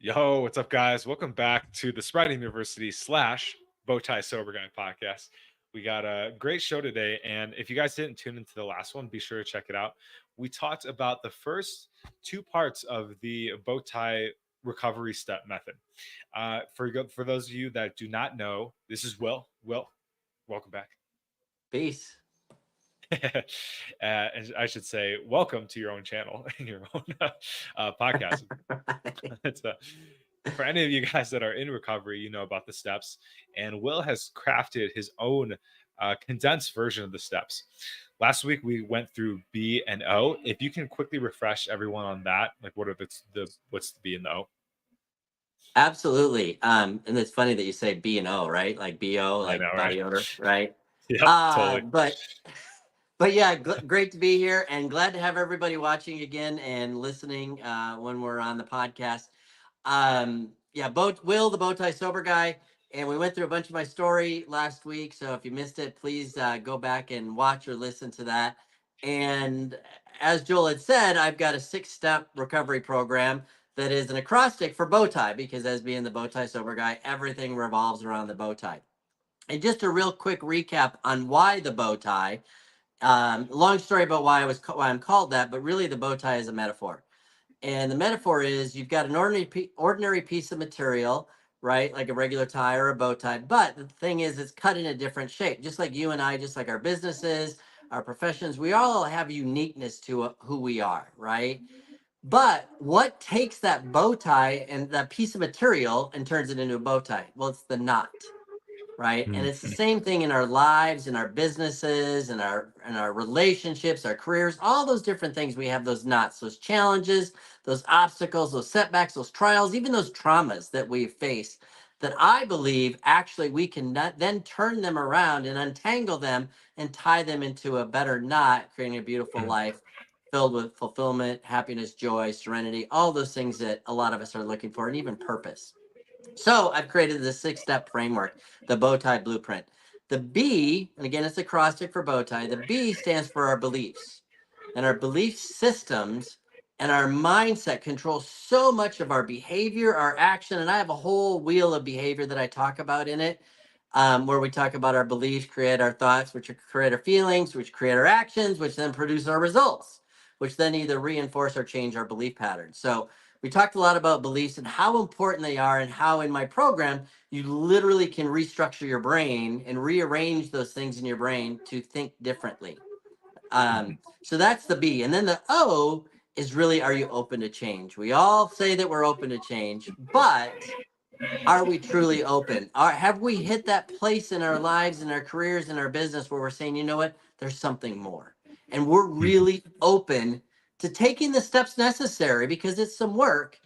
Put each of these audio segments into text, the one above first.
Yo, what's up, guys? Welcome back to the Spreading University slash Bowtie Sober Guy podcast. We got a great show today, and if you guys didn't tune into the last one, be sure to check it out. We talked about the first two parts of the Bowtie recovery step method. For those of you that do not know, this is Will. Will, welcome back. Peace. And I should say, welcome to your own channel and your own podcast. It's for any of you guys that are in recovery, you know about the steps, and Will has crafted his own condensed version of the steps. Last week we went through B and O. If you can quickly refresh everyone on that, like what are what's the B and the O? Absolutely. And it's funny that you say B and O, right? Like BO, I like know, right? body odor, right? Yep, totally. But yeah, great to be here and glad to have everybody watching again and listening when we're on the podcast. Yeah, Will, the Bow Tie Sober Guy, and we went through a bunch of my story last week. So if you missed it, please go back and watch or listen to that. And as Joel had said, I've got a 6-step recovery program that is an acrostic for bow tie, because as being the Bow Tie Sober Guy, everything revolves around the bow tie. And just a real quick recap on why the bow tie. Long story about why I'm called that, but really the bow tie is a metaphor. And the metaphor is you've got an ordinary piece of material, right? Like a regular tie or a bow tie. But the thing is, it's cut in a different shape, just like you and I, just like our businesses, our professions. We all have uniqueness to who we are, right? But what takes that bow tie and that piece of material and turns it into a bow tie? Well, it's the knot, right? And it's the same thing in our lives, in our businesses, in our relationships, our careers, all those different things. We have those knots, those challenges, those obstacles, those setbacks, those trials, even those traumas that we face, that I believe actually we can then turn them around and untangle them and tie them into a better knot, creating a beautiful life filled with fulfillment, happiness, joy, serenity, all those things that a lot of us are looking for, and even purpose. So I've created this 6-step framework, the bow tie blueprint. The B, and again, it's acrostic for bow tie. The B stands for our beliefs, and our belief systems and our mindset control so much of our behavior, our action. And I have a whole wheel of behavior that I talk about in it, where we talk about our beliefs create our thoughts, which create our feelings, which create our actions, which then produce our results, which then either reinforce or change our belief patterns. So we talked a lot about beliefs and how important they are, and how in my program, you literally can restructure your brain and rearrange those things in your brain to think differently. So that's the B. And then the O is really, are you open to change? We all say that we're open to change, but are we truly open? Have we hit that place in our lives, in our careers, in our business where we're saying, you know what, there's something more? And we're really open to taking the steps necessary, because it's some work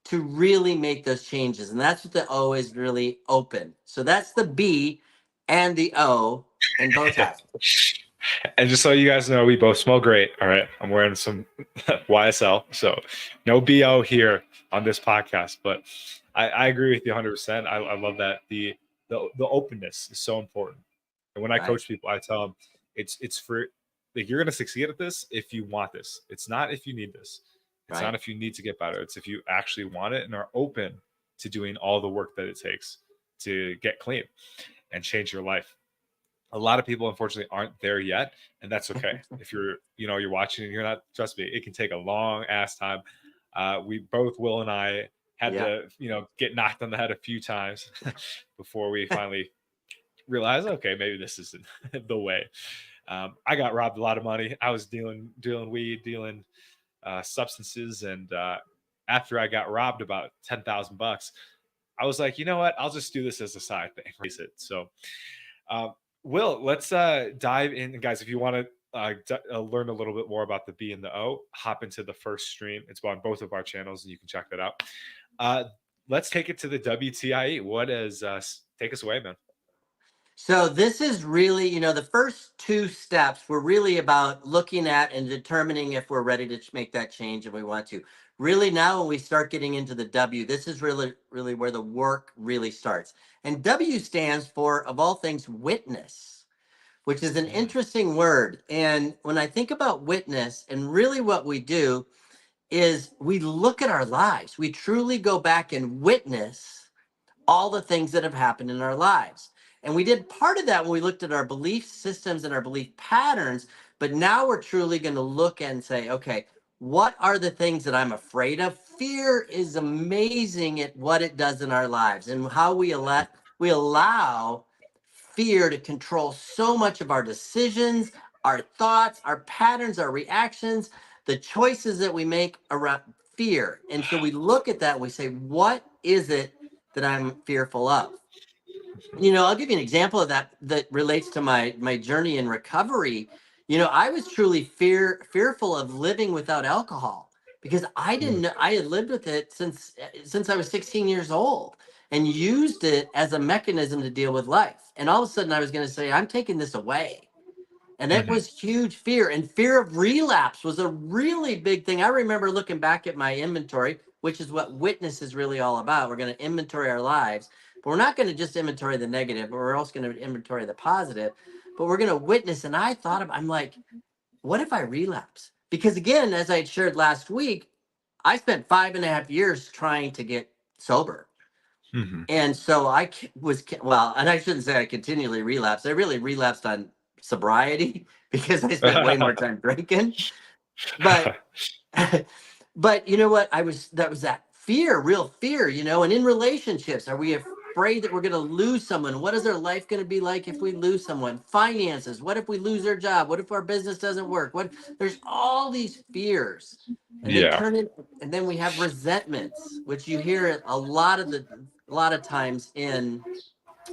to really make those changes. And that's what the O is, really open. So that's the B and the O in bow tie. And just so you guys know, we both smell great. All right. I'm wearing some YSL. So no BO here on this podcast. But I agree with you 100%. I love that. The openness is so important. And when I Right. coach people, I tell them it's for, like, you're going to succeed at this if you want this. It's not if you need this. It's not Right. if you need to get better. It's if you actually want it and are open to doing all the work that it takes to get clean and change your life. A lot of people unfortunately aren't there yet, and that's okay. If you're watching and you're not, trust me, it can take a long ass time. We both, Will and I, had Yeah. to get knocked on the head a few times before we finally realized, okay, maybe this isn't the way. I got robbed a lot of money. I was dealing weed, dealing substances, and after I got robbed about $10,000, I was like, you know what, I'll just do this as a side thing, raise it. So uh, Will, let's dive in, guys. If you want to learn a little bit more about the B and the O, hop into the first stream. It's on both of our channels, and you can check that out. Let's take it to the W.T.I.E. What is take us away, man? So this is really, the first 2 steps were really about looking at and determining if we're ready to make that change and we want to. Really now when we start getting into the W, this is really, really where the work really starts. And W stands for, of all things, witness, which is an interesting word. And when I think about witness and really what we do is we look at our lives. We truly go back and witness all the things that have happened in our lives. And we did part of that when we looked at our belief systems and our belief patterns. But now we're truly going to look and say, okay, what are the things that I'm afraid of? Fear is amazing at what it does in our lives and how we allow fear to control so much of our decisions, our thoughts, our patterns, our reactions, the choices that we make around fear. And so we look at that and we say, what is it that I'm fearful of? I'll give you an example of that that relates to my journey in recovery. I was truly fearful of living without alcohol because I didn't Mm. know I had lived with it since I was 16 years old and used it as a mechanism to deal with life. And all of a sudden I was going to say, I'm taking this away. And it Mhm. was huge fear. And fear of relapse was a really big thing. I remember looking back at my inventory, which is what witness is really all about. We're going to inventory our lives, but we're not going to just inventory the negative, but we're also going to inventory the positive. But we're going to witness. And I'm like, what if I relapse? Because again, as I had shared last week, I spent 5.5 years trying to get sober. Mhm. And so well, and I shouldn't say I continually relapsed. I really relapsed on sobriety because I spent way more time drinking. But but you know what? That was that fear, real fear, and in relationships, are we afraid that we're going to lose someone? What is our life going to be like if we lose someone? Finances, what if we lose our job? What if our business doesn't work? There's all these fears. And they Yeah. turn in and then we have resentments, which you hear a lot of times in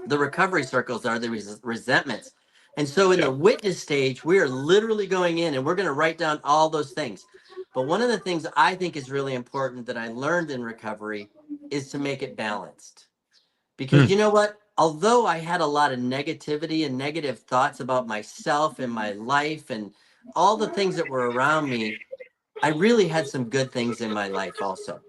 the recovery circles are the resentments. And so in the Yeah. witness stage, we are literally going in and we're going to write down all those things. But one of the things I think is really important that I learned in recovery is to make it balanced. Because Mm. you know what? Although I had a lot of negativity and negative thoughts about myself and my life and all the things that were around me, I really had some good things in my life also.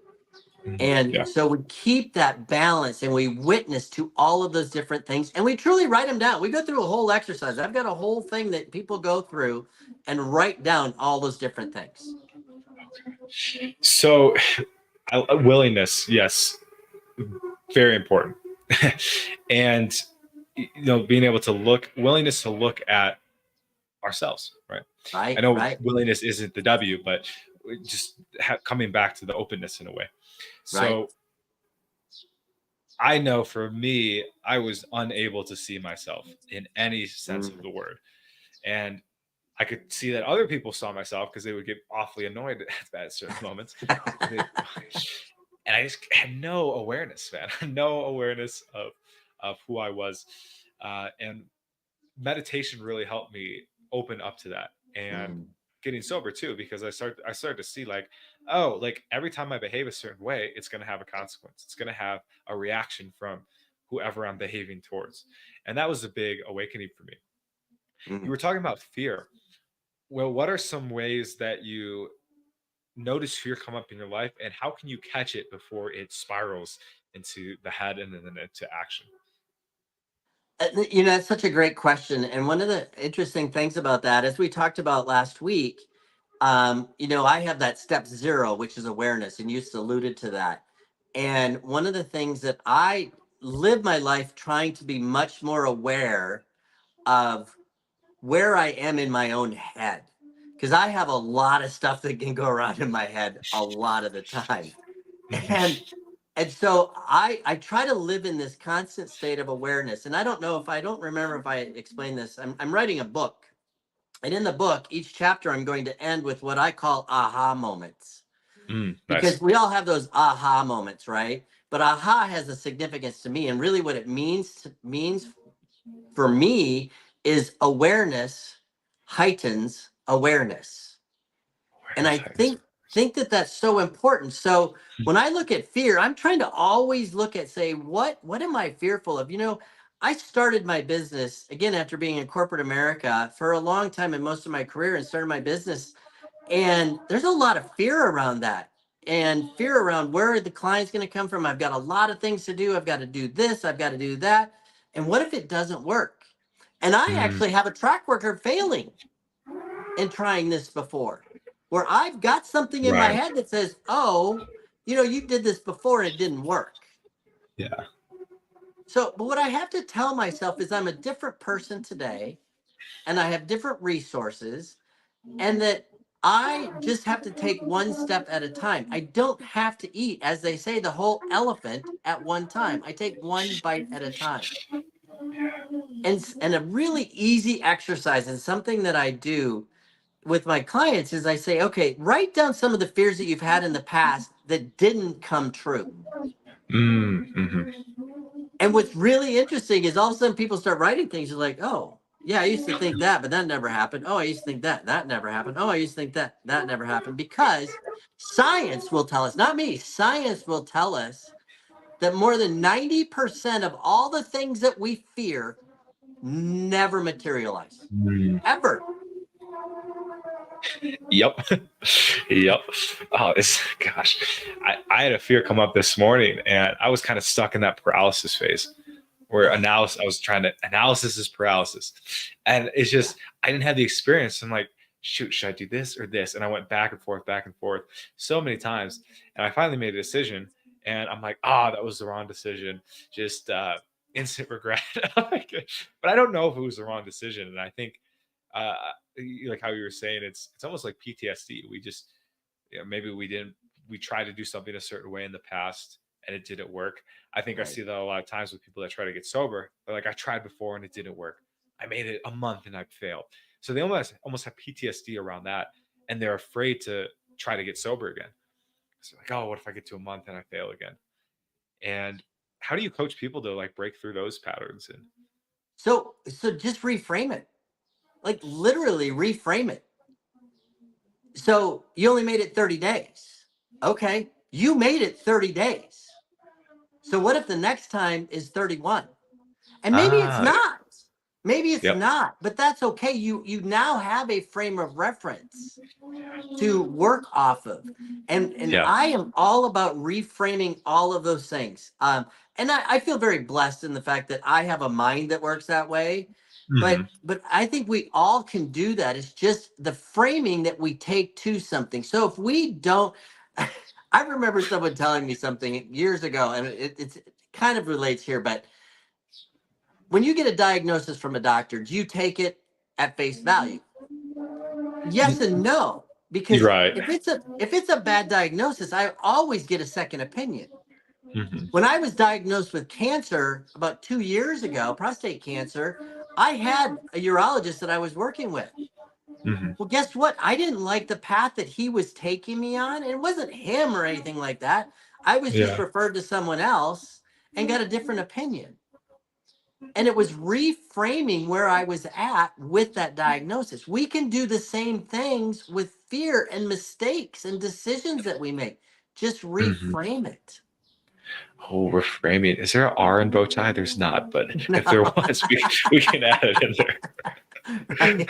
Mhm. And Yeah. so we keep that balance and we witness to all of those different things and we truly write them down. We go through a whole exercise. I've got a whole thing that people go through and write down all those different things. So, willingness, yes, very important. And being able to willingness to look at ourselves, right? I Right, know right, willingness isn't the W, but just coming back to the openness in a way. right. So I know for me, I was unable to see myself in any sense of Mm. the word. And I could see that other people saw myself because they would get awfully annoyed at certain moments. They, and I just had no awareness, man, no awareness of who I was. And meditation really helped me open up to that and Mm. getting sober too, because I started to see like, oh, like every time I behave a certain way, it's going to have a consequence. It's going to have a reaction from whoever I'm behaving towards. And that was a big awakening for me. You Mm. were talking about fear. Well, what are some ways that you notice fear come up in your life, and how can you catch it before it spirals into the head and then into action? That's such a great question. And one of the interesting things about that, as we talked about last week, I have that step zero, which is awareness, and you just alluded to that. And one of the things that I live my life trying to be much more aware of where I am in my own head, because I have a lot of stuff that can go around in my head a lot of the time. And Mhm. and so I try to live in this constant state of awareness. And I don't remember if I explained this. I'm writing a book. And in the book, each chapter I'm going to end with what I call aha moments. Nice. Because we all have those aha moments, right? But aha has a significance to me. And really what it means for me is awareness heightens awareness. And Awareness I heightens think that that's so important. So when I look at fear, I'm trying to always look at, say, what am I fearful of? I started my business again after being in corporate America for a long time in most of my career and started my business. And there's a lot of fear around that and fear around where the client's going to come from. I've got a lot of things to do. I've got to do this. I've got to do that. And what if it doesn't work? And I Mm, actually have a track record failing in trying this before. where I've got something in my Right. head that says, oh, you did this before and it didn't work. Yeah. So, but what I have to tell myself is I'm a different person today and I have different resources, and that I just have to take one step at a time. I don't have to eat, as they say, the whole elephant at one time. I take one bite at a time. And a really easy exercise and something that I do with my clients is I say, okay, write down some of the fears that you've had in the past that didn't come true. Mm-hmm. And what's really interesting is all of a sudden people start writing things. You're like, oh, yeah, I used to think that, but that never happened. Oh, I used to think that, that never happened. Oh, I used to think that, that never happened. Because science will tell us, not me, science will tell us that more than 90% of all the things that we fear never materialize, Mm. ever. Yep. Yep. Oh, gosh. I had a fear come up this morning and I was kind of stuck in that paralysis phase where I was trying to analysis is paralysis. And it's just, I didn't have the experience. I'm like, shoot, should I do this or this? And I went back and forth so many times. And I finally made a decision and I'm like, that was the wrong decision. Just instant regret. But I don't know if it was the wrong decision. And I think, uh, like how you were saying, it's almost like PTSD. We just, maybe we tried to do something a certain way in the past and it didn't work. I think I Right. see that a lot of times with people that try to get sober. They're like, I tried before and it didn't work. I made it a month and I failed. So they almost have PTSD around that, and they're afraid to try to get sober again. So like, oh, what if I get to a month and I fail again? And how do you coach people to like break through those patterns? And So just reframe it. Like literally reframe it. So you only made it 30 days. Okay. You made it 30 days. So what if the next time is 31? And maybe it's yeah, not. Maybe it's yep, not, but that's okay. You now have a frame of reference to work off of. And yeah, I am all about reframing all of those things. And I feel very blessed in the fact that I have a mind that works that way. hmm, But I think we all can do that. It's just the framing that we take to something. So if we don't, I remember someone telling me something years ago, and it kind of relates here, but when you get a diagnosis from a doctor, do you take it at face value? Yes and no, you're because right. if it's a bad diagnosis, I always get a second opinion. Hmm. When I was diagnosed with cancer about 2 years ago, prostate cancer, I had a urologist that I was working with. Hmm. Well, guess what? I didn't like the path that he was taking me on. And it wasn't him or anything like that. I was just Yeah. referred to someone else and got a different opinion. And it was reframing where I was at with that diagnosis. We can do the same things with fear and mistakes and decisions that we make. Just Hmm. reframe it. Oh, reframing. Is there an R in BowTie? There's not, but if there No. was, we can add it in there. Right?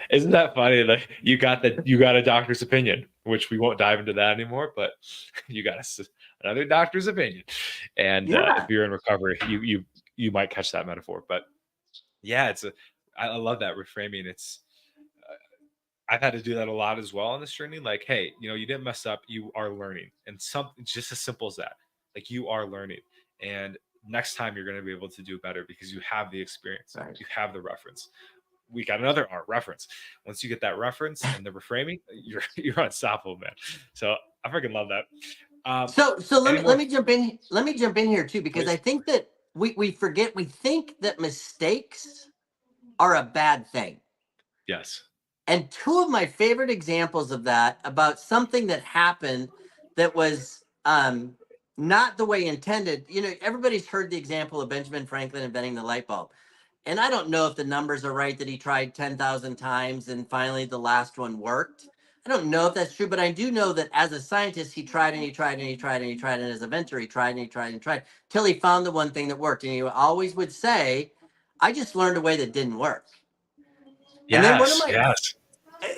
Isn't that funny? Like you got a doctor's opinion, which we won't dive into that anymore. But you got another doctor's opinion, and if Yeah. you're in recovery, you might catch that metaphor. But yeah, I love that reframing. I've had to do that a lot as well on this journey. Like, hey, you didn't mess up. You are learning, and something just as simple as that. Like you are learning, and next time you're going to be able to do better because you have the experience, Right. you have the reference. We got another art reference. Once you get that reference and the reframing, you're unstoppable, man. So I freaking love that. So let Any me let more, me jump in. Let me jump in here too, because I please? think that we forget, we think that mistakes are a bad thing. Yes. And two of my favorite examples of that, about something that happened that was not the way intended. Everybody's heard the example of Benjamin Franklin inventing the light bulb. And I don't know if the numbers are right that he tried 10,000 times and finally the last one worked. I don't know if that's true, but I do know that as a scientist, he tried and he tried and he tried and he tried. And as a inventor, he tried and he tried and he tried till he found the one thing that worked. And he always would say, I just learned a way that didn't work. And then one of Yes. my, Yes.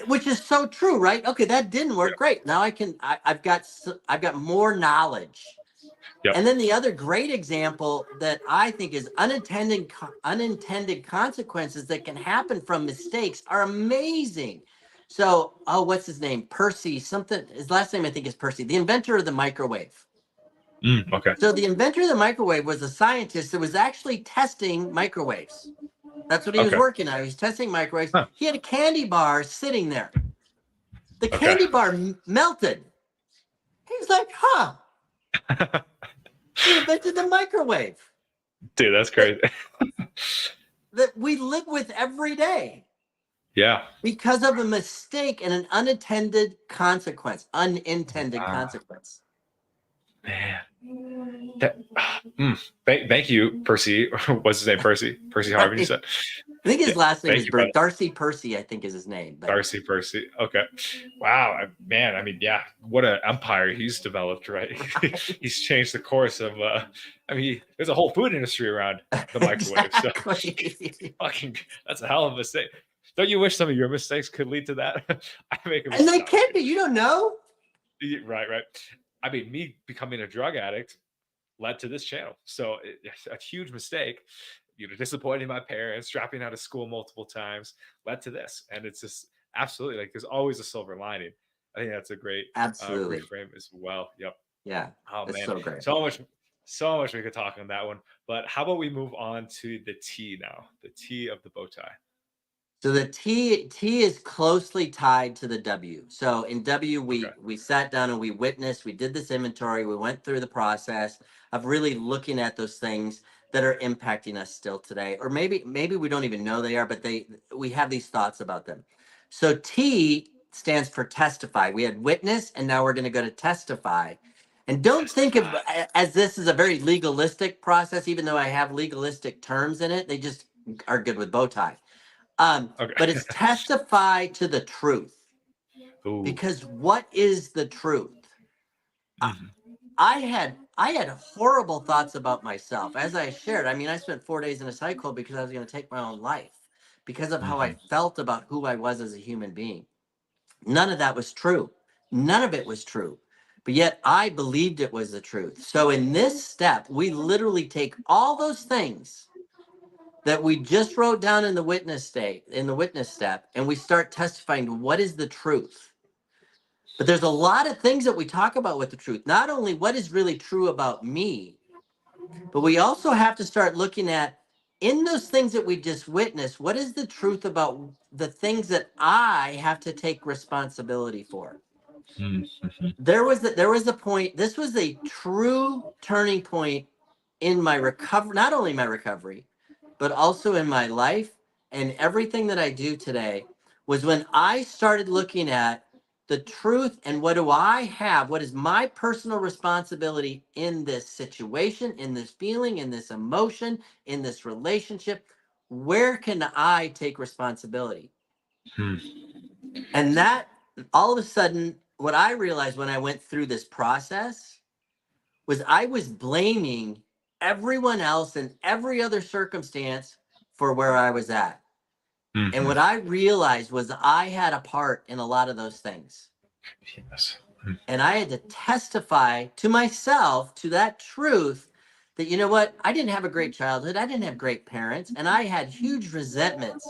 which is so true, right? Okay, that didn't work. Yep. Great. Now I've got more knowledge. Yep. And then the other great example that I think is unintended consequences that can happen from mistakes are amazing. So, oh, what's his name? Percy, something. His last name, I think, is Percy, the inventor of the microwave. Okay. So, the inventor of the microwave was a scientist that was actually testing microwaves. That's what he was Okay. working on. He was testing microwaves. Huh. He had a candy bar sitting there. The Okay. candy bar melted. He was like, huh, he invented the microwave Dude, that's that, crazy. that we live with every day Yeah. because of a mistake and an unintended consequence. Unintended Wow. consequence. Man. That, thank you, Percy. What's his name? Percy Harvin, you Right? said? I think Yeah. his last name Thank is you, brother. Darcy Percy, I think is his name. But Darcy Percy. Okay. Wow. Man, I mean, yeah, what an empire he's developed, right? He's changed the course of, I mean, there's a whole food industry around the microwave. So exactly. fucking, that's a hell of a mistake. Don't you wish some of your mistakes could lead to that? I make a And mistake. they No, I'm just can't be. kidding. You don't know. Right, right. I mean, me becoming a drug addict led to this channel. So it's a huge mistake, disappointing my parents, dropping out of school multiple times led to this. And it's just absolutely like there's always a silver lining. I think that's a great Absolutely. reframe as well. Yep. Yeah. Oh That's man, so great. so much we could talk on that one. But how about we move on to the T now? The T of the bow tie. So the T is closely tied to the W. So in W, Okay. we sat down and we witnessed, we did this inventory, we went through the process of really looking at those things that are impacting us still today. Or maybe we don't even know they are, but we have these thoughts about them. So T stands for testify. We had witness and now we're going to go to testify. And don't think of Testify. as this is a very legalistic process, even though I have legalistic terms in it, they just are good with bow tie. Okay. But it's testify to the truth. Ooh. Because what is the truth? I, Mhm. I had horrible thoughts about myself. As I shared, I mean, I spent 4 days in a cycle because I was going to take my own life because of how I Mhm. felt about who I was as a human being. None of that was true. None of it was true. But yet I believed it was the truth. So in this step, we literally take all those things that we just wrote down in the witness step, and we start testifying to what is the truth. But there's a lot of things that we talk about with the truth. Not only what is really true about me, but we also have to start looking at in those things that we just witnessed, what is the truth about the things that I have to take responsibility for? Mhm. There was a point, this was a true turning point in my recovery, not only my recovery, but also in my life and everything that I do today, was when I started looking at the truth and what do I have? What is my personal responsibility in this situation, in this feeling, in this emotion, in this relationship? Where can I take responsibility? Mhm. And that all of a sudden, what I realized when I went through this process was I was blaming everyone else and every other circumstance for where I was at. And Mhm. what I realized was I had a part in a lot of those things. Yes. Mhm. And I had to testify to myself to that truth that, you know what, I didn't have a great childhood. I didn't have great parents. And I had huge resentments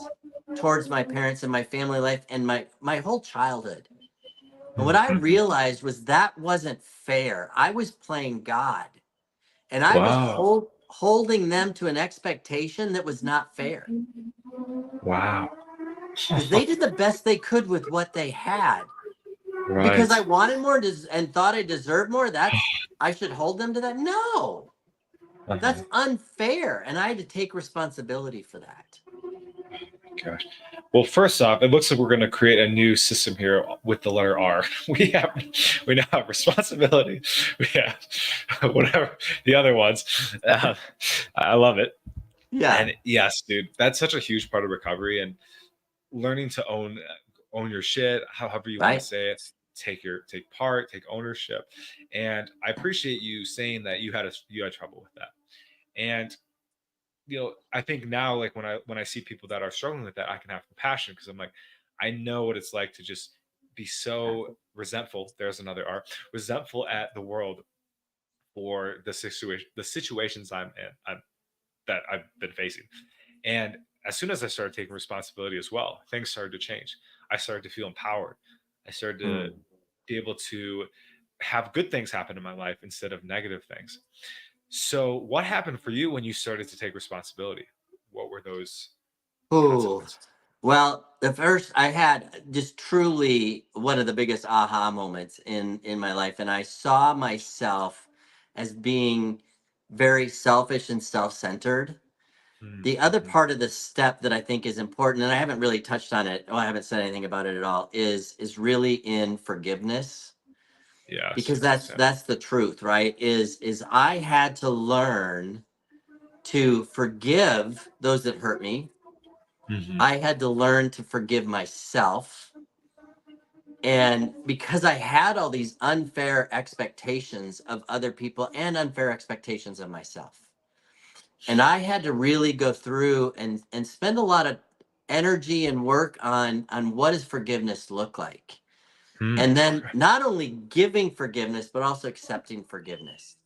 towards my parents and my family life and my whole childhood. And what I Mhm. realized was that wasn't fair. I was playing God and I was Wow. holding them to an expectation that was not fair Wow. because they did the best they could with what they had. Because I Right. wanted more and thought I deserved more, I should hold them to that. No, that's Uh-huh. unfair. And I had to take responsibility for that. Gosh. Well, first off, it looks like we're going to create a new system here with the letter R. We now have responsibility. We have whatever the other ones. I love it. Yeah. And yes, dude, that's such a huge part of recovery and learning to own your shit, however you want to Right. say it. Take part, take ownership. And I appreciate you saying that you had trouble with that. And I think now, like when I see people that are struggling with that, I can have compassion because I'm like, I know what it's like to just be so resentful. There's another R, resentful at the world for the situations that I've been facing. And as soon as I started taking responsibility as well, things started to change. I started to feel empowered. I started to Hmm. be able to have good things happen in my life instead of negative things. So, what happened for you when you started to take responsibility? What were those Ooh. consequences? Well, the first I had just truly one of the biggest aha moments in my life, and I saw myself as being very selfish and self-centered. The other Mm-hmm. part of the step that I think is important, and I haven't really touched on it, I haven't said anything about it at all, is really in forgiveness. Yes. Because that's Yeah. that's the truth, right? Is I had to learn to forgive those that hurt me. Hmm. I had to learn to forgive myself. And because I had all these unfair expectations of other people and unfair expectations of myself, and I had to really go through and spend a lot of energy and work on what does forgiveness look like, Mm. and then Okay. not only giving forgiveness but also accepting forgiveness,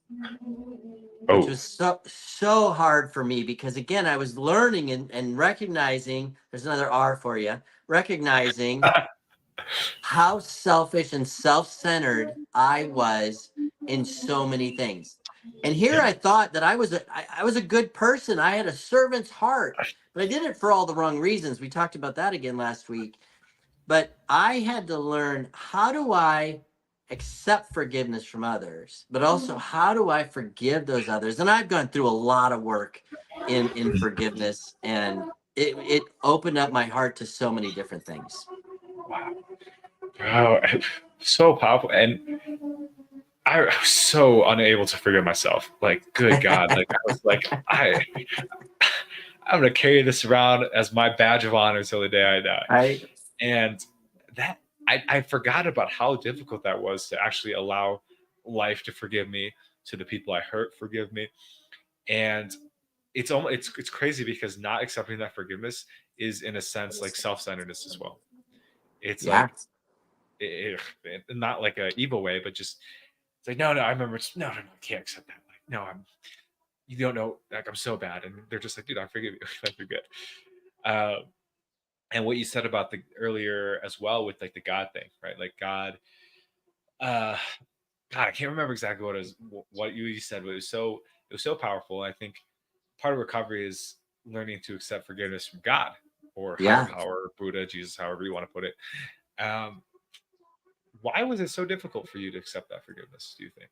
which Oh. was so hard for me because again I was learning and recognizing, there's another R for you, recognizing how selfish and self-centered I was in so many things. And here Yeah. I thought that I was a good person. I had a servant's heart, but I did it for all the wrong reasons. We talked about that again last week. But I had to learn, how do I accept forgiveness from others, but also how do I forgive those others? And I've gone through a lot of work in forgiveness, and it opened up my heart to so many different things. Wow. Oh, so powerful. And I was so unable to forgive myself. Like, good God. Like, I was like, I'm gonna carry this around as my badge of honor till the day I die. Right? And that I forgot about how difficult that was to actually allow life to forgive me, to the people I hurt forgive me. And it's almost it's crazy because not accepting that forgiveness is in a sense like self-centeredness as well. It's Yeah. like not like a evil way, but just it's like no, I remember no, I can't accept that. Like no, I'm you don't know, like I'm so bad, and they're just like, dude, I forgive you, like you're good. Um, and what you said about the earlier as well with like the God thing, right? Like God, uh, God, I can't remember exactly what it was, what you said, but it was so powerful. I think part of recovery is learning to accept forgiveness from God or higher Yeah. power, Buddha, Jesus, however you want to put it. Um, why was it so difficult for you to accept that forgiveness? Do you think?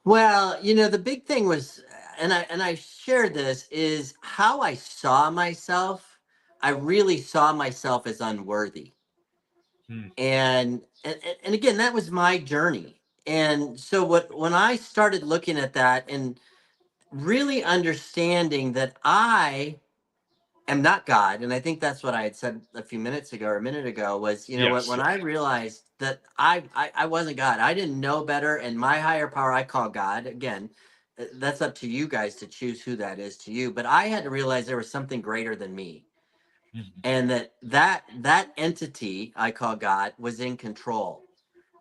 Well, the big thing was, and I shared this, is how I saw myself. I really saw myself as unworthy. Hmm. And again, that was my journey. And so when I started looking at that and really understanding that I am not God, and I think that's what I had said a few minutes ago or a minute ago, was, what, Yes. when I realized that I wasn't God, I didn't know better, and my higher power I call God. Again, that's up to you guys to choose who that is to you, but I had to realize there was something greater than me, Mhm. and that entity I call God was in control,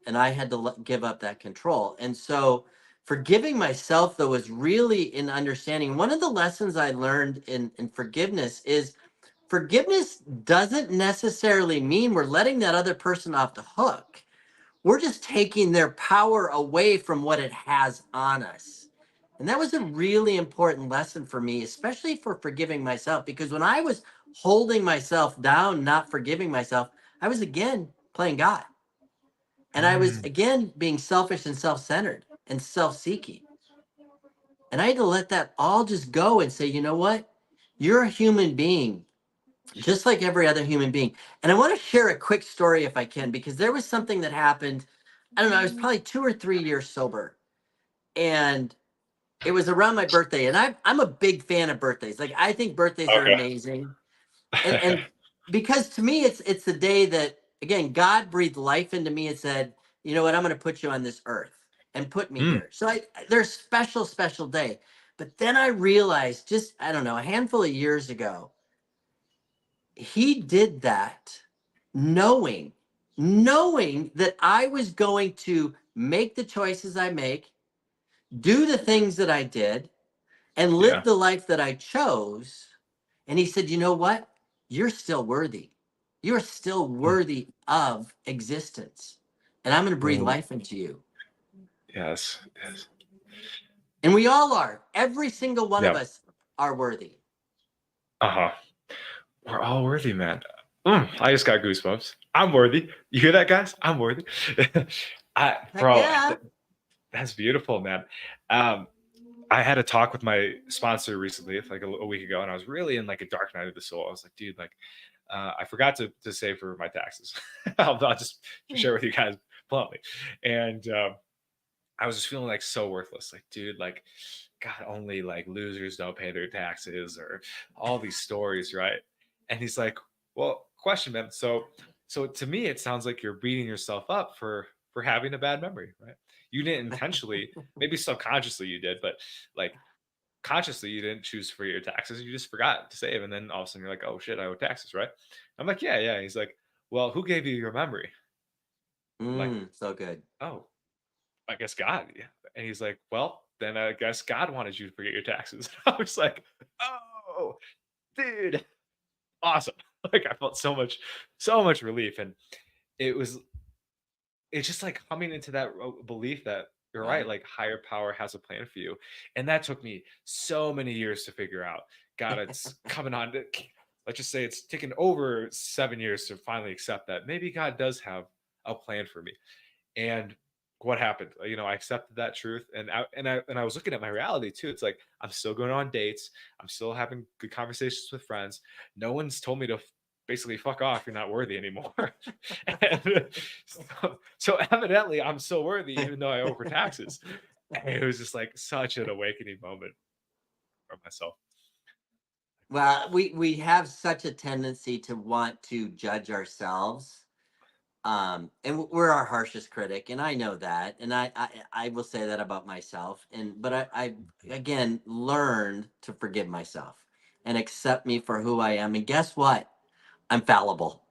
and I had to give up that control. And so forgiving myself, though, was really in understanding. One of the lessons I learned in forgiveness is forgiveness doesn't necessarily mean we're letting that other person off the hook. We're just taking their power away from what it has on us. And that was a really important lesson for me, especially for forgiving myself, because when I was holding myself down, not forgiving myself, I was again playing God. And I was Mm. again being selfish and self centered and self seeking. And I had to let that all just go and say, you know what? You're a human being just like every other human being. And I want to share a quick story if I can, because there was something that happened. I don't know, I was probably 2 or 3 years sober. And it was around my birthday. And I'm a big fan of birthdays. Like, I think birthdays are amazing. And Okay. because to me, it's the day that, again, God breathed life into me and said, you know what, I'm going to put you on this earth and put me Mm. here. So there's special day. But then I realized, just, I don't know, a handful of years ago, he did that knowing knowing that I was going to make the choices I make, do the things that I did, and live Yeah. the life that I chose. And he said, you know what? You're still worthy. You're still Mm. worthy of existence. And I'm going to breathe Oh, life into you. yes. Yes. And we all are. Every single one of Yeah. us are worthy. Uh-huh. We're all worthy, man. I just got goosebumps. I'm worthy. You hear that, guys? I'm worthy. Heck Bro, yeah. that's beautiful, man. Um, I had a talk with my sponsor recently, like a week ago, and I was really in like a dark night of the soul. I was like, dude, like, I forgot to save for my taxes. I'll just share with you guys bluntly. And I was just feeling like so worthless. Like, dude, like, God, only like losers don't pay their taxes, or all these stories, right? And he's like, well, question, man. So to me, it sounds like you're beating yourself up for having a bad memory, right? You didn't intentionally, maybe subconsciously you did, but like consciously you didn't choose for your taxes. You just forgot to save, and then all of a sudden you're like, oh shit, I owe taxes, right? I'm like, yeah, yeah. He's like, well, who gave you your memory? I'm like, So good. oh, I guess God. Yeah. And he's like, well, then I guess God wanted you to forget your taxes. I was like, oh, dude, awesome. Like I felt so much relief. And it was, it's just like coming into that belief that you're right, Right. like higher power has a plan for you. And that took me so many years to figure out. God, it's coming on to, let's just say it's taken over 7 years to finally accept that maybe God does have a plan for me. And what happened? I accepted that truth, and I was looking at my reality too. It's like I'm still going on dates. I'm still having good conversations with friends. No one's told me to basically fuck off. You're not worthy anymore. And so evidently, I'm still worthy, even though I owe for taxes. And it was just like such an awakening moment for myself. Well, we have such a tendency to want to judge ourselves. And we're our harshest critic, and I know that. And I will say that about myself. But I again learned to forgive myself and accept me for who I am. And guess what? I'm fallible.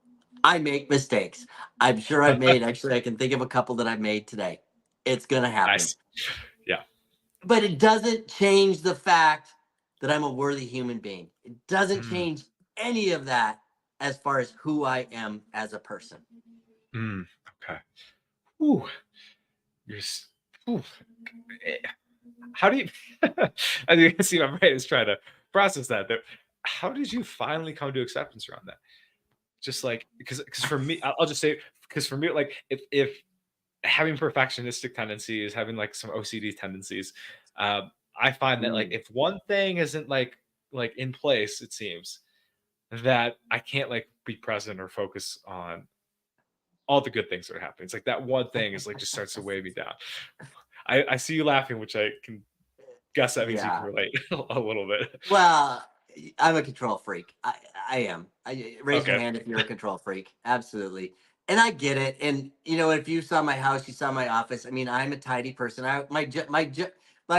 I make mistakes. I'm sure I've made, actually, I can think of a couple that I've made today. It's going to happen. Nice. Yeah. But it doesn't change the fact that I'm a worthy human being. It doesn't Mm, change any of that as far as who I am as a person. mm, okay. Ooh, you're. Ooh. eh, How do you, as you can see, my brain is trying to process that. How did you finally come to acceptance around that? Just like because for me, I'll just say because for me, like if having perfectionistic tendencies, having like some OCD tendencies, I find that like Mm. if one thing isn't like in place, it seems that I can't like be present or focus on all the good things that are happening. It's like that one thing is like just starts to weigh me down. I see you laughing, which I can guess that means you can Yeah. relate a little bit. Well, I'm a control freak. I am. Raise your Okay. hand if you're a control freak. Absolutely. And I get it. And you know, if you saw my house, you saw my office. I mean, I'm a tidy person. My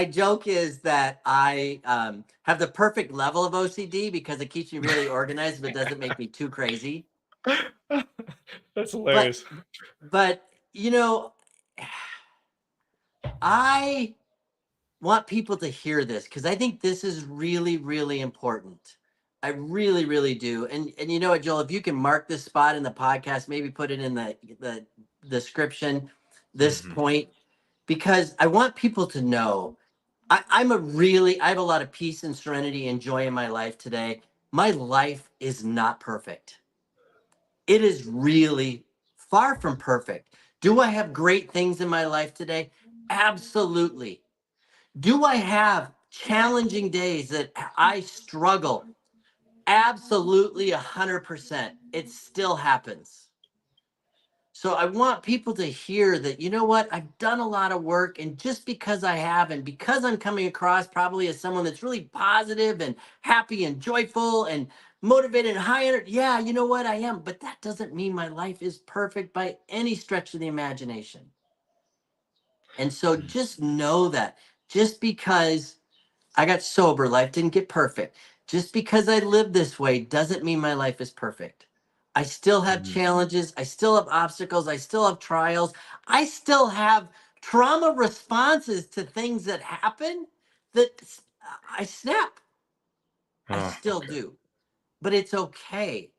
joke is that I have the perfect level of OCD because it keeps me really organized, but doesn't make me too crazy. That's But hilarious. but you know, I want people to hear this because I think this is really, really important. I really, really do. And you know what, Joel, if you can mark this spot in the podcast, maybe put it in the description, this Mhm. point, because I want people to know I have a lot of peace and serenity and joy in my life today. My life is not perfect. It is really far from perfect. Do I have great things in my life today? Absolutely. Do I have challenging days that I struggle? Absolutely 100%. It still happens. So I want people to hear that, you know what? I've done a lot of work. And just because I have, and because I'm coming across probably as someone that's really positive and happy and joyful and motivated and high energy, yeah, you know what? I am. But that doesn't mean my life is perfect by any stretch of the imagination. And so Mm, just know that just because I got sober, life didn't get perfect. Just because I live this way doesn't mean my life is perfect. I still have mhm, challenges. I still have obstacles. I still have trials. I still have trauma responses to things that happen that I snap. I oh, still okay. do. But it's okay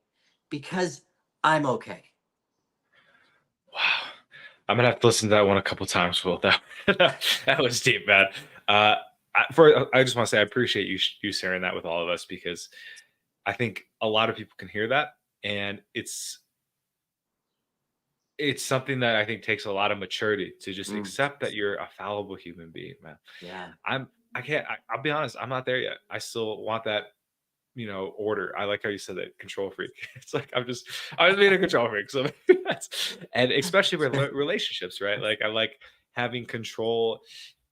because I'm okay. Wow. I'm gonna have to listen to that one a couple times. Will that that was deep, man. I just want to say I appreciate you sharing that with all of us because I think a lot of people can hear that, and it's something that I think takes a lot of maturity to just Mm, accept that you're a fallible human being, man. yeah. I'm I can't I'll be honest, I'm not there yet. I still want that, order. I like how you said that, control freak. It's like I'm just being a control freak. So that's, and especially with relationships, right? Like I like having control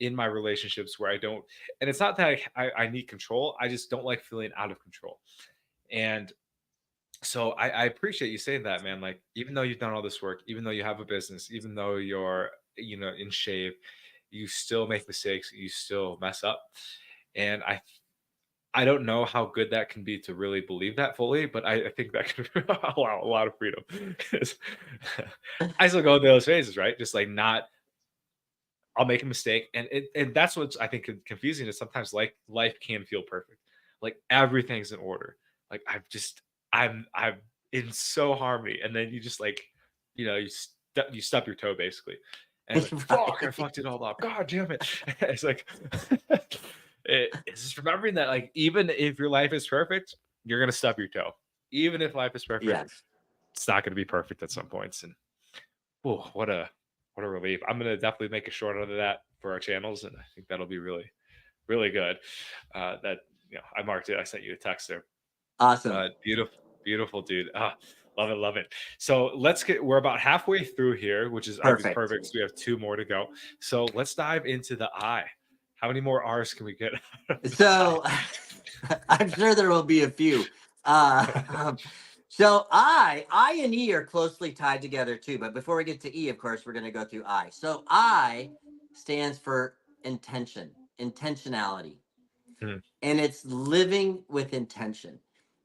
in my relationships where I don't, and it's not that I need control. I just don't like feeling out of control. And so I appreciate you saying that, man. Like, even though you've done all this work, even though you have a business, even though you're, in shape, you still make mistakes, you still mess up. And I don't know how good that can be to really believe that fully, but I think that can allow a lot of freedom. 'Cause I still go through those phases, right? Just like not, I'll make a mistake, and that's what's I think confusing is sometimes like life can feel perfect, like everything's in order, like I'm in so harmony, and then you just like, you stub your toe basically, and it's like fuck, I Right. fucked it all up. God damn it! It's like it's just remembering that like even if your life is perfect, you're gonna stub your toe. Even if life is perfect, Yes. it's not gonna be perfect at some points, and oh, what a relief. I'm gonna definitely make a short out of that for our channels, and I think that'll be really, really good. That I marked it. I sent you a text there. Awesome. Beautiful, beautiful, dude. Love it, love it. So let's get. We're about halfway through here, which is I was Perfect. perfect. So we have two more to go. So let's dive into the I. How many more R's can we get out of the I? So I'm sure there will be a few. Um, so I and E are closely tied together too. But before we get to E, of course, we're going to go through I. So I stands for intention, intentionality, Hmm, and it's living with intention.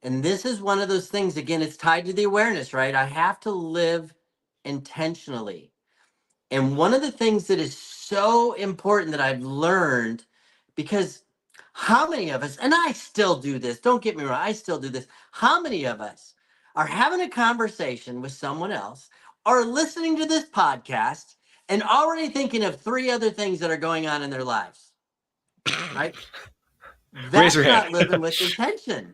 And this is one of those things, again, it's tied to the awareness, right? I have to live intentionally. And one of the things that is so important that I've learned, because how many of us, and I still do this, don't get me wrong, I still do this. How many of us are having a conversation with someone else or listening to this podcast and already thinking of three other things that are going on in their lives, right? Raise your That's hand. not living with intention,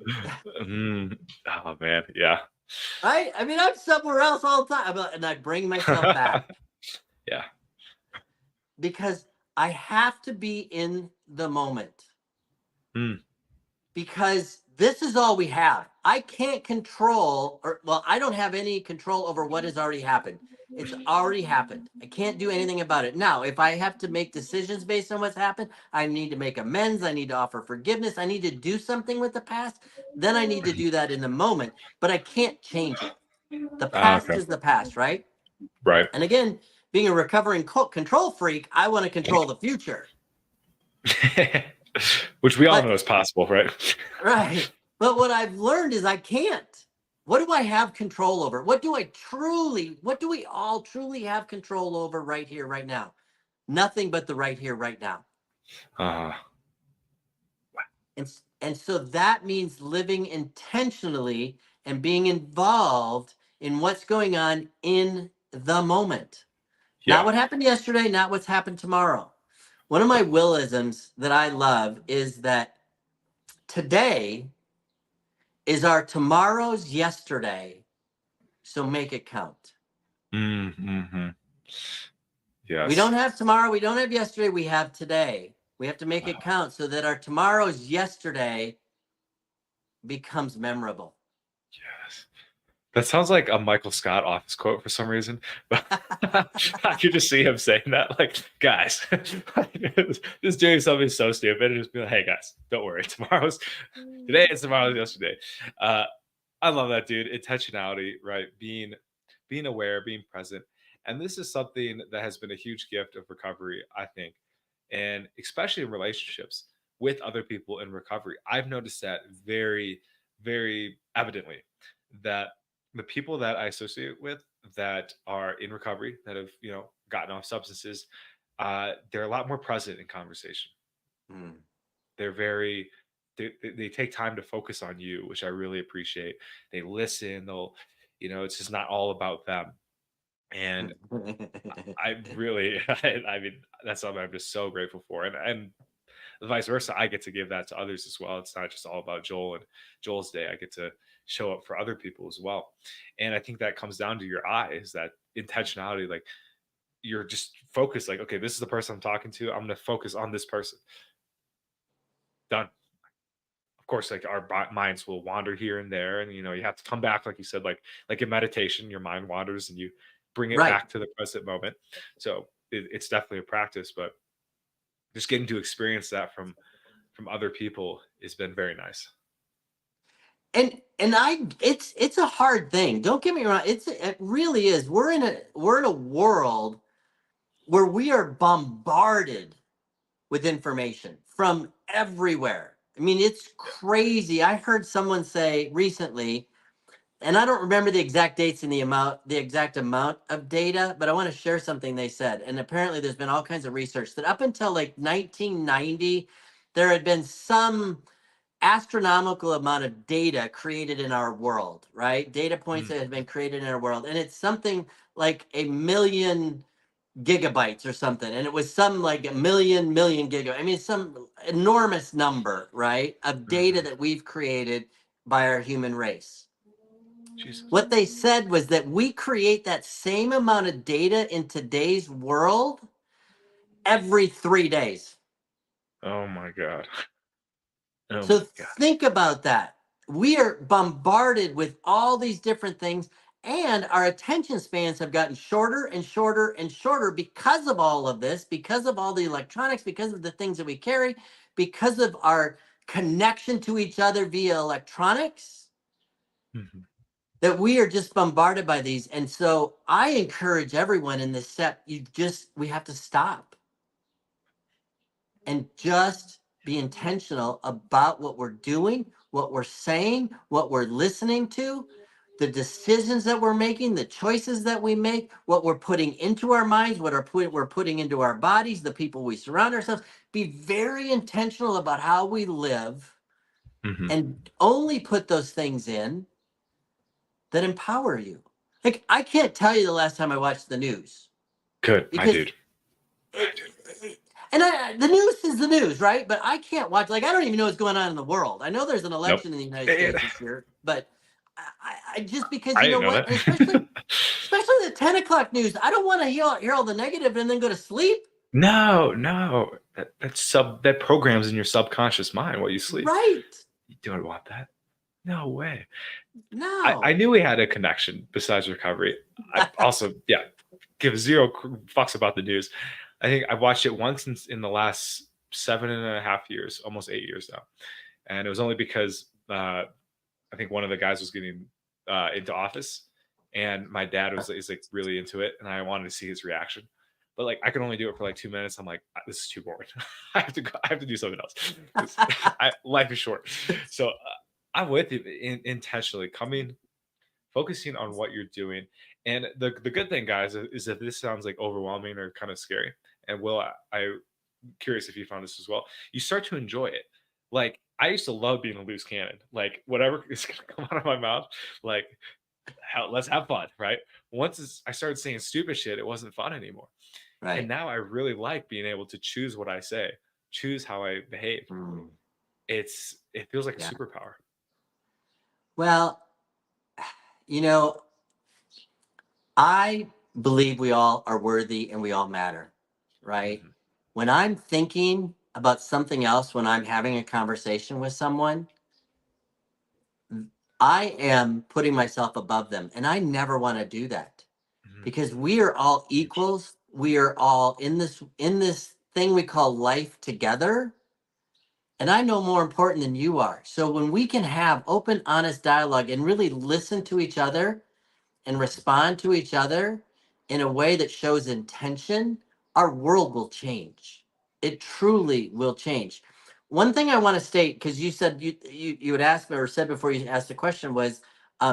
Mm, oh man, yeah, right? I mean, I'm somewhere else all the time, and I bring myself back yeah. because I have to be in the moment. Hmm, Because this is all we have. I can't control, or well, I don't have any control over what has already happened. It's already happened. I can't do anything about it. Now, if I have to make decisions based on what's happened, I need to make amends. I need to offer forgiveness. I need to do something with the past. Then I need to do that in the moment, but I can't change it. The past okay, is the past, right? right. And again, being a recovering control freak, I want to control the future. Which we all But know is possible, right? right. But what I've learned is I can't. What do I have control over? What do we all truly have control over right here, right now? Nothing but the right here, right now. Uh, And so that means living intentionally and being involved in what's going on in the moment. Not yeah. what happened yesterday, not what's happened tomorrow. One of my willisms that I love is that today is our tomorrow's yesterday, so make it count. Mm-hmm. We don't Yes. have tomorrow, we don't have yesterday, we have today. We have to make it count so that our tomorrow's yesterday becomes memorable. Yes. That sounds like a Michael Scott office quote for some reason. But I could just see him saying that, like, guys, just doing something so stupid and just be like, hey guys, don't worry. Today is tomorrow's yesterday. Uh, I love that, dude. Intentionality, right? Being aware, being present. And this is something that has been a huge gift of recovery, I think. And especially in relationships with other people in recovery. I've noticed that very, very evidently that the people that I associate with that are in recovery, that have, gotten off substances, they're a lot more present in conversation. Mm. They're very they take time to focus on you, which I really appreciate. They listen, they'll It's just not all about them. And I really, I mean, that's something I'm just so grateful for. And vice versa, I get to give that to others as well. It's not just all about Joel and Joel's day. I get to show up for other people as well. And I think that comes down to your eyes, that intentionality. Like, you're just focused, like, okay, this is the person I'm talking to. I'm going to focus on this person. Done. Of course, like, our minds will wander here and there, and you have to come back, like you said, like in meditation, your mind wanders and you bring it Right. back to the present moment. So it's definitely a practice, but just getting to experience that from other people has been very nice. And it's a hard thing. Don't get me wrong. It really is. We're in a world where we are bombarded with information from everywhere. I mean, it's crazy. I heard someone say recently, and I don't remember the exact dates and the exact amount of data, but I want to share something they said. And apparently there's been all kinds of research that up until like 1990, there had been some astronomical amount of data created in our world, right? Data points Mm, that have been created in our world. And it's something like a million gigabytes or something. And it was some like a million gigabytes. I mean, some enormous number, right? Of data mhm. that we've created by our human race. Jesus. What they said was that we create that same amount of data in today's world every 3 days. Oh my God. Oh So my God. think about that. We are bombarded with all these different things, and our attention spans have gotten shorter and shorter and shorter because of all of this, because of all the electronics, because of the things that we carry, because of our connection to each other via electronics, Mhm. that we are just bombarded by these. And so I encourage everyone in this step, we have to stop and just be intentional about what we're doing, what we're saying, what we're listening to, the decisions that we're making, the choices that we make, what we're putting into our minds, we're putting into our bodies, the people we surround ourselves. Be very intentional about how we live Mhm. and only put those things in that empower you. Like, I can't tell you the last time I watched the news Good, my because dude. My it, dude. and the news is the news, right? But I can't watch. Like, I don't even know what's going on in the world. I know there's an Nope. election in the United Eh, States this year, but I just because I you know didn't know what, and especially that. the 10 o'clock news. I don't want to hear all the negative and then go to sleep. No, no. That programs in your subconscious mind while you sleep. Right? You don't want that. No way. I No. knew we had a connection besides recovery. I also, yeah, give zero fucks about the news. I think I watched it once in the last 7.5 years, almost 8 years now. And it was only because I think one of the guys was getting into office, and my dad is like really into it, and I wanted to see his reaction. But like, I could only do it for like 2 minutes. I'm like, this is too boring. I have to go. I have to do something else because life is short. So I'm with you intentionally coming, focusing on what you're doing. And the good thing, guys, is that this sounds like overwhelming or kind of scary. And Will, I'm curious if you found this as well. You start to enjoy it. Like, I used to love being a loose cannon. Like, whatever is gonna come out of my mouth, like, hell, let's have fun, right? I started saying stupid shit, it wasn't fun anymore. And Right. now I really like being able to choose what I say, choose how I behave. Mm, It feels like a yeah. superpower. Well, you know, I believe we all are worthy and we all matter, right? Hmm. When I'm thinking about something else, when I'm having a conversation with someone, I am putting myself above them. And I never want to do that Hmm. because we are all Huge. equals. We are all in this thing we call life together. And I know more important than you are. So when we can have open, honest dialogue and really listen to each other and respond to each other in a way that shows intention, our world will change. It truly will change. One thing I want to state, because you said you had asked me or said before you asked the question was,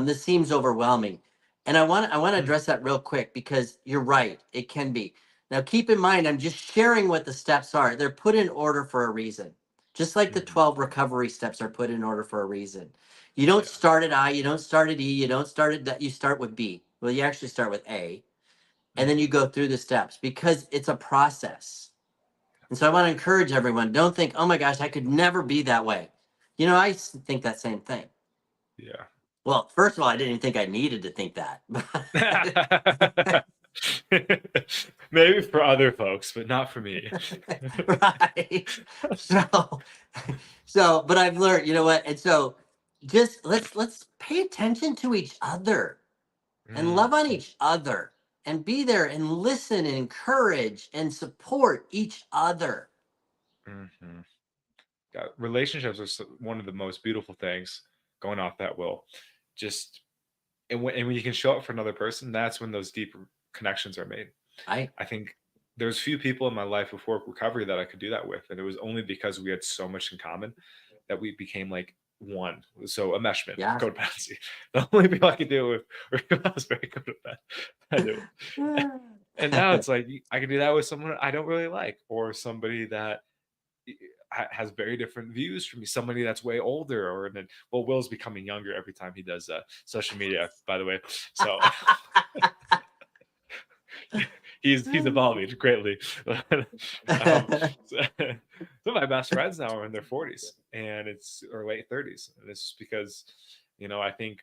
this seems overwhelming, and I want to Mm. address that real quick because you're right, it can be. Now keep in mind, I'm just sharing what the steps are. They're put in order for a reason. Just like the Mhm. 12 recovery steps are put in order for a reason. You don't Yeah. start at I, you don't start at E, you don't start at that, you start with B. Well, you actually start with A, and then you Mhm. go through the steps because it's a process. And so I want to encourage everyone, don't think, oh my gosh, I could never be that way. You know, I think that same thing. Yeah. Well, first of all, I didn't even think I needed to think that. Maybe for other folks, but not for me. Right. So, but I've learned, you know what? And so just let's pay attention to each other and Mm, love on each other and be there and listen and encourage and support each other. mhm. Yeah, relationships are one of the most beautiful things going off that will. Just and when you can show up for another person, that's when those deep connections are made. Right? I think there's few people in my life before recovery that I could do that with, and it was only because we had so much in common that we became like one. So enmeshment, Yeah. codependency. The only people I could do it with were people I was very codependent. I do. And now it's like I can do that with someone I don't really like, or somebody that has very different views from me. Somebody that's way older, or then well, Will's becoming younger every time he does social media. By the way, so he's evolving greatly. um, so, some of my best friends now are in their 40s and it's or late 30s, and it's just because I think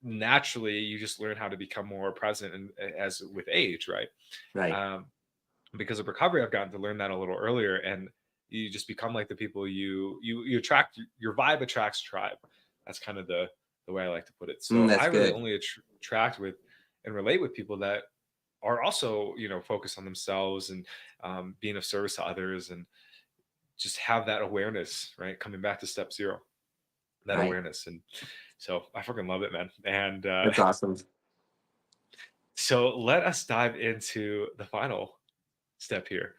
naturally you just learn how to become more present and as with age, right? Right. Um, because of recovery, I've gotten to learn that a little earlier, and you just become like the people you attract. Your vibe attracts tribe. That's kind of the way I like to put it. So I That's really good. only attract with and relate with people that are also focused on themselves and being of service to others, and just have that awareness, right? Coming back to step zero, that Right. awareness. And so I fucking love it, man. And That's awesome. so let us dive into the final step here,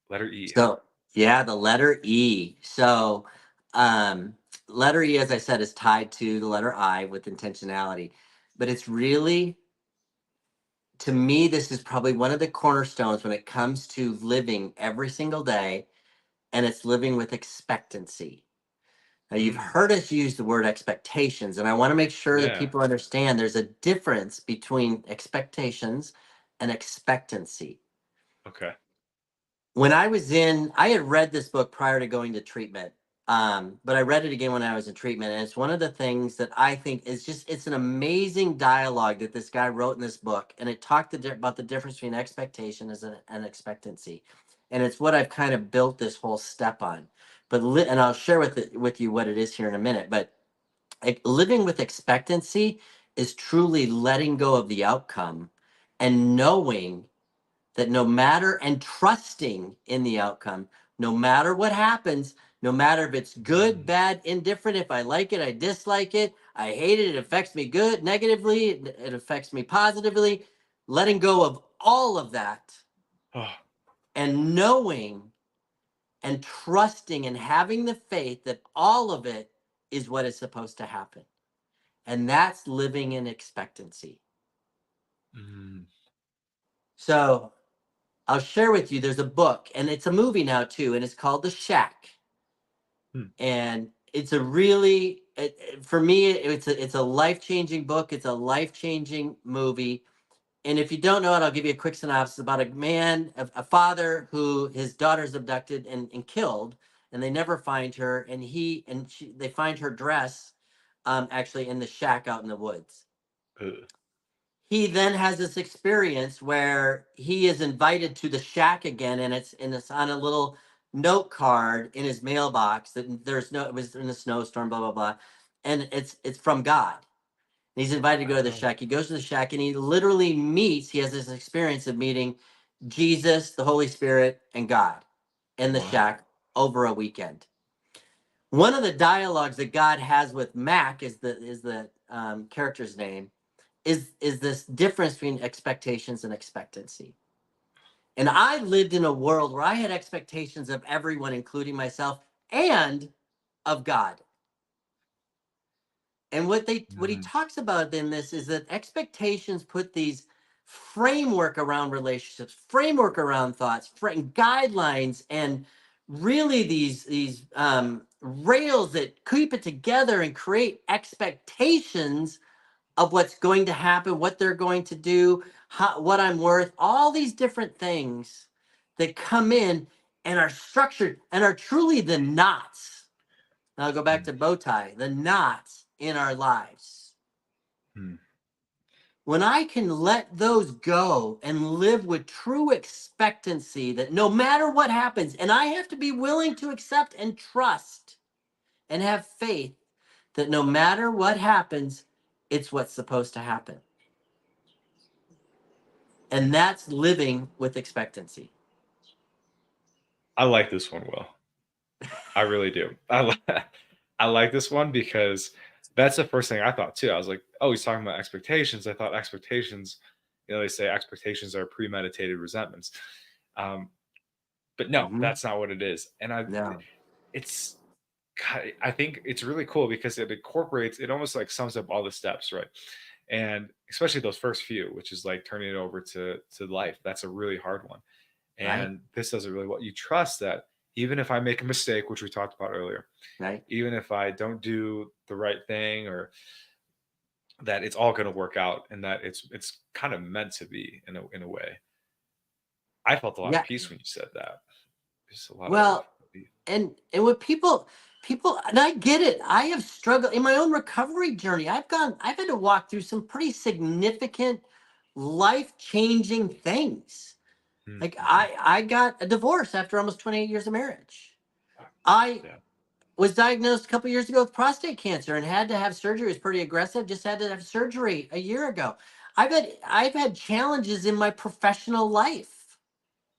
letter E. So, yeah, the letter E. So, um, letter E, as I said, is tied to the letter I with intentionality. But it's really, to me, this is probably one of the cornerstones when it comes to living every single day, and it's living with expectancy. Now, you've Mm, heard us use the word expectations, and I want to make sure that yeah. people understand there's a difference between expectations and expectancy. Okay. When I had read this book prior to going to treatment, but I read it again when I was in treatment, and it's one of the things that I think is it's an amazing dialogue that this guy wrote in this book, and it talked about the difference between expectation and expectancy, and it's what I've kind of built this whole step on. And I'll share with you what it is here in a minute. But living with expectancy is truly letting go of the outcome and knowing that no matter and trusting in the outcome, no matter what happens, no matter if it's good, Mm. bad, indifferent, if I like it, I dislike it, I hate it, it affects me good, negatively, it affects me positively, letting go of all of that Oh, and knowing and trusting and having the faith that all of it is what is supposed to happen. And that's living in expectancy. mm, So I'll share with you, there's a book and it's a movie now too, and it's called The Shack. mm, And it's a really, for me, it's a life-changing book. It's a life-changing movie. And if you don't know it, I'll give you a quick synopsis about a man, a father who his daughter's abducted and killed, and they never find her. And they find her dress, actually in the shack out in the woods. ugh, He then has this experience where he is invited to the shack again, and it's on a little note card in his mailbox that it was in a snowstorm, blah blah blah, and it's from God. And he's invited to go to the wow. shack. He goes to the shack and he literally meets. He has this experience of meeting Jesus, the Holy Spirit, and God in the Wow. shack over a weekend. One of the dialogues that God has with Mac is the character's name is this difference between expectations and expectancy. And I lived in a world where I had expectations of everyone, including myself, and of God. And what he Mm, talks about in this is that expectations put these framework around relationships, framework around thoughts, guidelines, and really these rails that keep it together and create expectations of what's going to happen, what they're going to do, what I'm worth, all these different things that come in and are structured and are truly the knots. Now I'll go back Mm, to BowTie, the knots in our lives. mm. When I can let those go and live with true expectancy that no matter what happens, and I have to be willing to accept and trust and have faith that no matter what happens, it's what's supposed to happen. And that's living with expectancy. I like this one, Will. I really do. I like this one because that's the first thing I thought too. I was like, oh, he's talking about expectations. I thought expectations, they say expectations are premeditated resentments. Um, but no, Mm-hmm. that's not what it is. And No. it's, I think it's really cool because it incorporates, it almost like sums up all the steps, right? And especially those first few, which is like turning it over to life. That's a really hard one. Right. And this does it really well. You trust that even if I make a mistake, which we talked about earlier, Right. even if I don't do the right thing, or that it's all going to work out, and that it's kind of meant to be in a way. I felt a lot of Yeah. peace when you said that. Just a lot of Well, relief. and what people and I get it. I have struggled in my own recovery journey. I've had to walk through some pretty significant life-changing things. Like Mhm. I got a divorce after almost 28 years of marriage. I Yeah. was diagnosed a couple years ago with prostate cancer and had to have surgery. It was pretty aggressive. Just had to have surgery a year ago. I've had challenges in my professional life.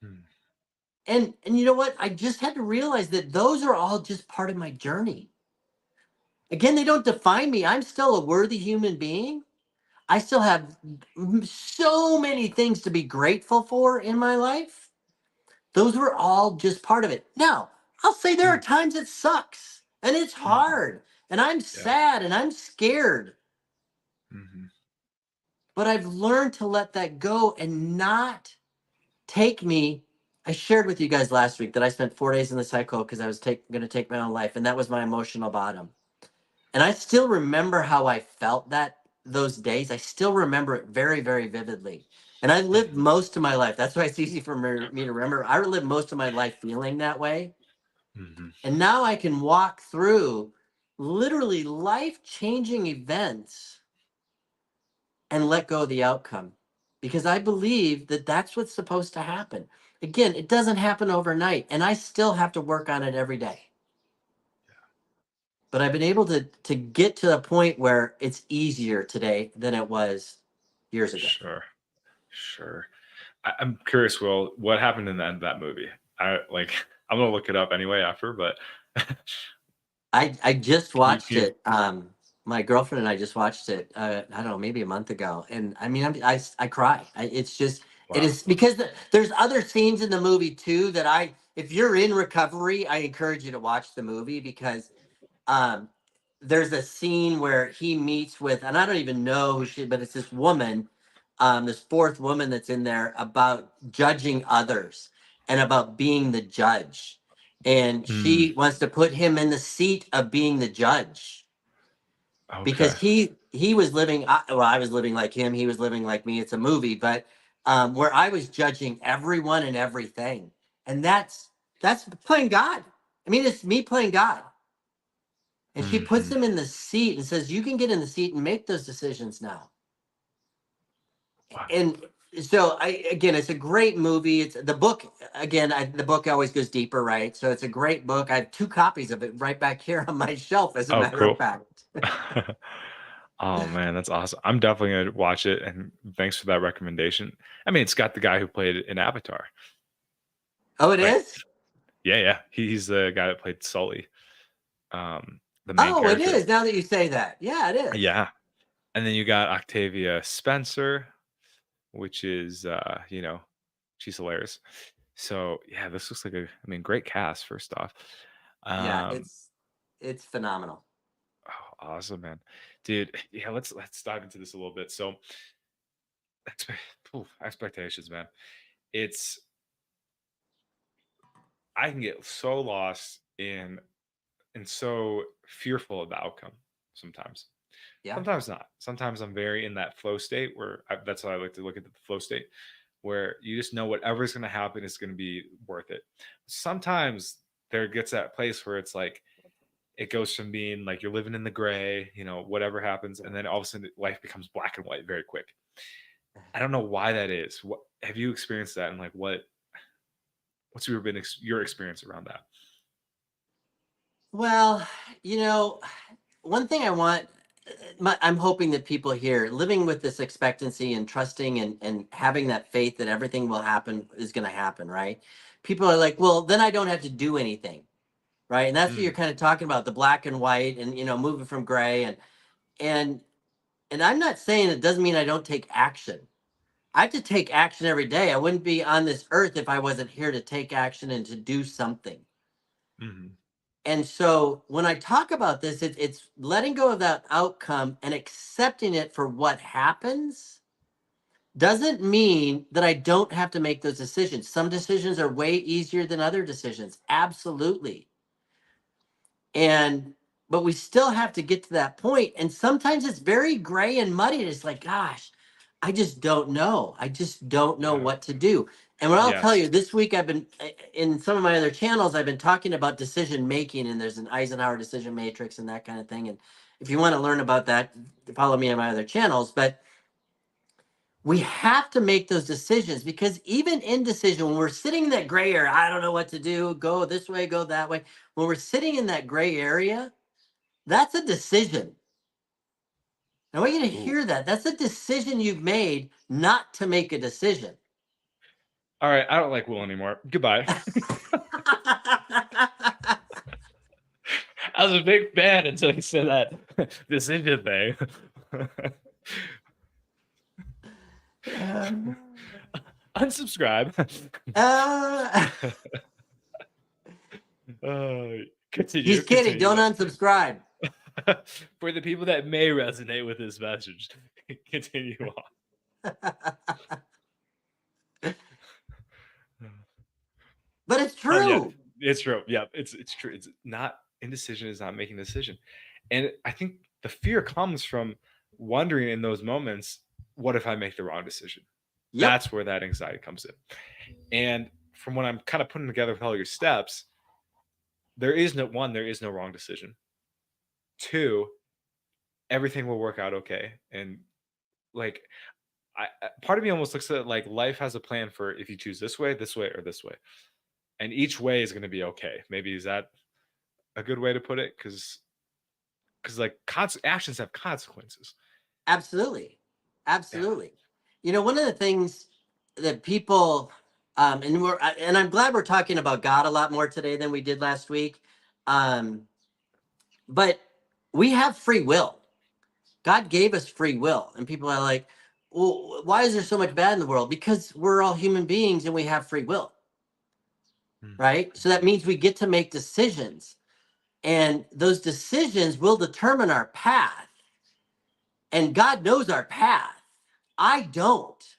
Mm. And you know what? I just had to realize that those are all just part of my journey. Again, they don't define me. I'm still a worthy human being. I still have so many things to be grateful for in my life. Those were all just part of it. Now, I'll say there are Mm. times it sucks and it's Mhm. hard and I'm Yeah. sad and I'm scared, Mhm. but I've learned to let that go and not take me. I shared with you guys last week that I spent 4 days in the cycle because I was going to take my own life, and that was my emotional bottom. And I still remember how I felt those days. I still remember it very, very vividly. And I lived Mhm. most of my life. That's why it's easy for me to remember. I lived most of my life feeling that way. Mhm. And now I can walk through literally life changing events and let go of the outcome because I believe that that's what's supposed to happen. Again, it doesn't happen overnight, and I still have to work on it every day. But I've been able to get to a point where it's easier today than it was years ago. Sure. Sure. I'm curious, Will, what happened in the end of that movie? I like. I'm gonna look it up anyway after, but I just can watched you, it. My girlfriend and I just watched it. I don't know, maybe a month ago, and I mean, I cry. It's just it wow. is because there's other scenes in the movie too that if you're in recovery, I encourage you to watch the movie because um, there's a scene where he meets with, and I don't even know who she, but it's this woman, this fourth woman that's in there about judging others and about being the judge. And Mm, she wants to put him in the seat of being the judge because okay. he was living, well, I was living like him. He was living like me. It's a movie, but where I was judging everyone and everything. And that's playing God. I mean, it's me playing God. And she puts Hmm. him in the seat and says, "You can get in the seat and make those decisions now." Wow. And so, again, it's a great movie. It's the book again. The book always goes deeper, right? So it's a great book. I have two copies of it right back here on my shelf, as a Oh, matter of cool. fact. Oh man, that's awesome. I'm definitely gonna watch it, and thanks for that recommendation. I mean, it's got the guy who played it in Avatar, Oh, it right? is. Yeah, yeah. He's the guy that played Sully, the main Oh, it character. is. Now that you say that, yeah, it is. Yeah. And then you got Octavia Spencer, which is she's hilarious. So yeah, this looks like I mean, great cast, first off. Yeah, Um, it's phenomenal. oh, awesome, man. Dude, yeah, let's dive into this a little bit. So expectations, man. It's I can get so lost in and so fearful of the outcome sometimes. Yeah. Sometimes not. Sometimes I'm very in that flow state that's why I like to look at the flow state, where you just know whatever's going to happen is going to be worth it. Sometimes there gets that place where it's like it goes from being like you're living in the gray, whatever happens, and then all of a sudden life becomes black and white very quick. I don't know why that is. What have you experienced that, and like what's your experience around that? Well, you know, one thing I want, I'm hoping that people here living with this expectancy and trusting and having that faith that everything will happen is going to happen, right? People are like, well, then I don't have to do anything, right? And that's what you're Mm, kind of talking about, the black and white and, moving from gray. And, and I'm not saying it doesn't mean I don't take action. I have to take action every day. I wouldn't be on this earth if I wasn't here to take action and to do something. mhm. And so when I talk about this, it's letting go of that outcome and accepting it for what happens doesn't mean that I don't have to make those decisions. Some decisions are way easier than other decisions. Absolutely. And but we still have to get to that point. And sometimes it's very gray and muddy. It's like, gosh, I just don't know. I just don't know Yeah. what to do. And what I'll tell Yes. you, this week I've been in some of my other channels, I've been talking about decision making, and there's an Eisenhower decision matrix and that kind of thing. And if you want to learn about that, follow me on my other channels. But we have to make those decisions, because even indecision, when we're sitting in that gray area, I don't know what to do, go this way, go that way. When we're sitting in that gray area, that's a decision. I want you to Ooh. hear that. That's a decision you've made not to make a decision. All right. I don't like Will anymore. Goodbye. I was a big fan until he said that decision thing. Unsubscribe. Uh, Continue. he's kidding. Continue Don't though. unsubscribe. For the people that may resonate with this message, continue on. But it's Oh yeah, true. it's true. Yeah, it's true. It's not indecision is not making a decision, and I think the fear comes from wondering in those moments, what if I make the wrong decision? Yep. That's where that anxiety comes in. And from what I'm kind of putting together with all your steps, there is no wrong decision. Two, everything will work out okay. And like part of me almost looks at it like life has a plan for if you choose this way, or this way, and each way is going to be okay. Maybe is that a good way to put it? Because like actions have consequences. Absolutely. Yeah. Absolutely. One of the things that people, and I'm glad we're talking about God a lot more today than we did last week. Um, but we have free will. God gave us free will. And people are like, well, why is there so much bad in the world? Because we're all human beings and we have free will, right? So that Mhm. means we get to make decisions. And those decisions will determine our path. And God knows our path. I don't.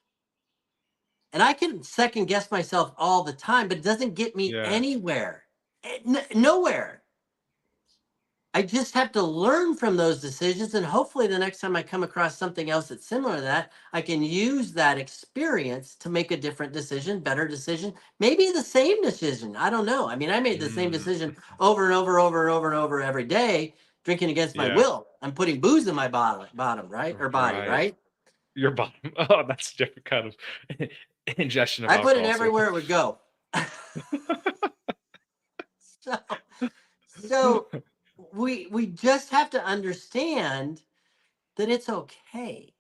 And I can second guess myself all the time, but it doesn't get me Yeah. anywhere. Nowhere. I just have to learn from those decisions. And hopefully, the next time I come across something else that's similar to that, I can use that experience to make a different decision, better decision, maybe the same decision. I don't know. I mean, I made the same Mm, decision over and over, over and over and over every day, drinking against my yeah. will. I'm putting booze in my bottom, right? Or body, Right. right? Your bottom. Oh, that's a different kind of ingestion of I put it alcohol. So, everywhere it would go. so, so we just have to understand that it's okay.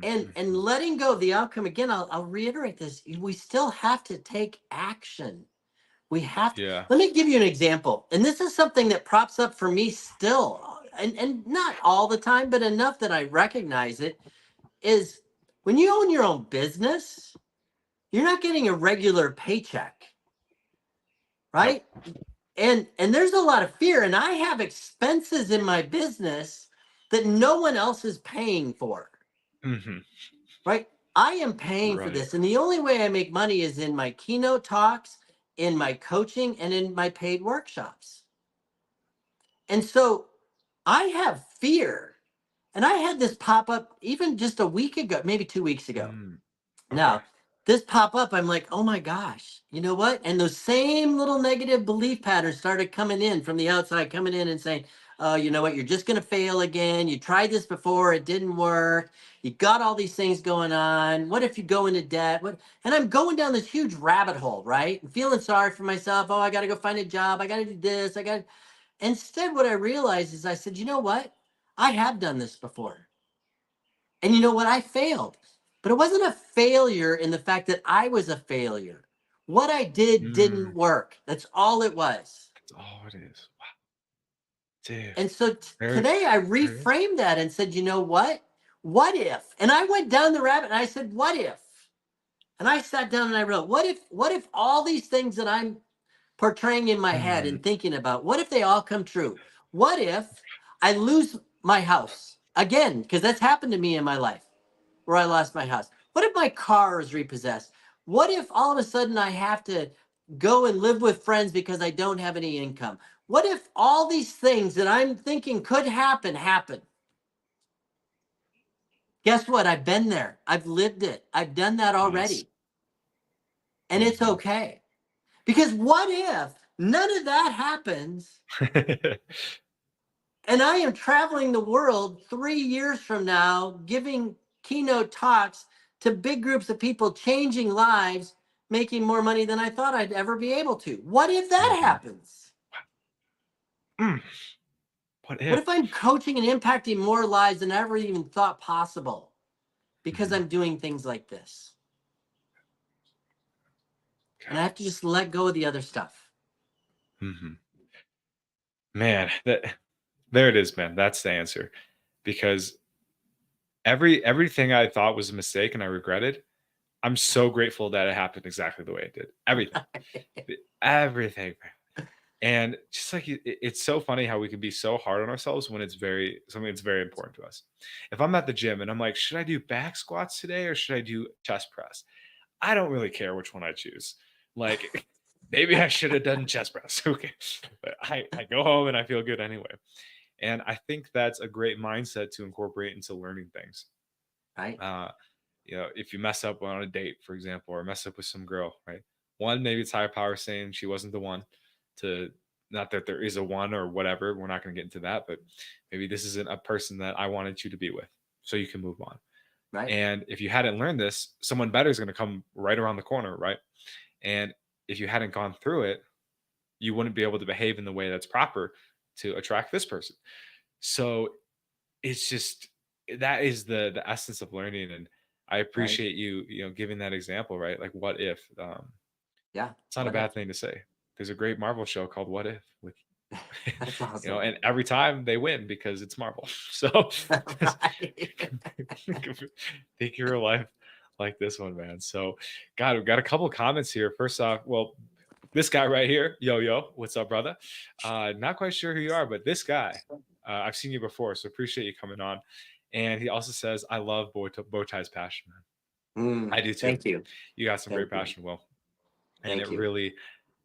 And mhm. letting go of the outcome, again, I'll reiterate this, we still have to take action. We have to. Yeah. Let me give you an example, and this is something that props up for me still, and not all the time, but enough that I recognize it. Is when you own your own business, you're not getting a regular paycheck, Nope. right? And there's a lot of fear, and I have expenses in my business that no one else is paying for, Hmm. right? I am paying for Right. this, and the only way I make money is in my keynote talks in my coaching and in my paid workshops. And so I have fear. And I had this pop up even just a week ago, maybe 2 weeks ago. Okay. Now, this pop up, I'm like, oh my gosh, you know what? And those same little negative belief patterns started coming in from the outside, coming in and saying, oh, you know what? You're just going to fail again. You tried this before, it didn't work. You got all these things going on. What if you go into debt? What? And I'm going down this huge rabbit hole, right? And feeling sorry for myself. Oh, I got to go find a job. I got to do this. Instead, what I realized is I said, you know what? I have done this before. And you know what? I failed. But it wasn't a failure in the fact that I was a failure. What I did didn't work. That's all it was. That's all it is. Wow. Dude. And so There, today I there it is. reframed that and said, you know what? What if? And I went down the rabbit and I said, what if? And I sat down and I wrote, what if all these things that I'm portraying in my head Mhm. and thinking about, what if they all come true? What if I lose my house again? Because that's happened to me in my life where I lost my house. What if my car is repossessed? What if all of a sudden I have to go and live with friends because I don't have any income? What if all these things that I'm thinking could happen happen? Guess what? I've been there. I've lived it. I've done that Nice. already. And it's okay. Because what if none of that happens and I am traveling the world 3 years from now, giving keynote talks to big groups of people, changing lives, making more money than I thought I'd ever be able to? What if that Mhm. happens? Mm. What What if? if I'm coaching and impacting more lives than I ever even thought possible because Mhm. I'm doing things like this? And I God. have to just let go of the other stuff. Mhm. Man, there it is, man. That's the answer. Because everything I thought was a mistake and I regretted, I'm so grateful that it happened exactly the way it did. Everything. Everything. And just like it's so funny how we can be so hard on ourselves when it's very something that's very important to us. If I'm at the gym and I'm like, should I do back squats today or should I do chest press? I don't really care which one I choose. Like maybe I should have done chest press. Okay. But I go home and I feel good anyway. And I think that's a great mindset to incorporate into learning things. Right? Uh, if you mess up on a date, for example, or mess up with some girl, right? One, maybe it's higher power saying she wasn't the one to, not that there is a one or whatever. We're not going to get into that, but maybe this isn't a person that I wanted you to be with. So you can move on. Right? And if you hadn't learned this, someone better is going to come right around the corner, right? And if you hadn't gone through it, you wouldn't be able to behave in the way that's proper to attract this person. So it's just that is the essence of learning, and I Right? appreciate you giving that example, right? Like what if Yeah. it's not a What if? bad thing to say. There's a great Marvel show called What If with That's awesome. and every time they win because it's Marvel. So Right. think your life like this one, man. So God, we've got a couple comments here. First off, well, this guy right here, yo, what's up, brother? Not quite sure who you are, but this guy, I've seen you before, so appreciate you coming on. And he also says, I love Bow Tie's passion, man. I do too. Thank you. You got some Thank great you. passion, Will. And it Thank you. really,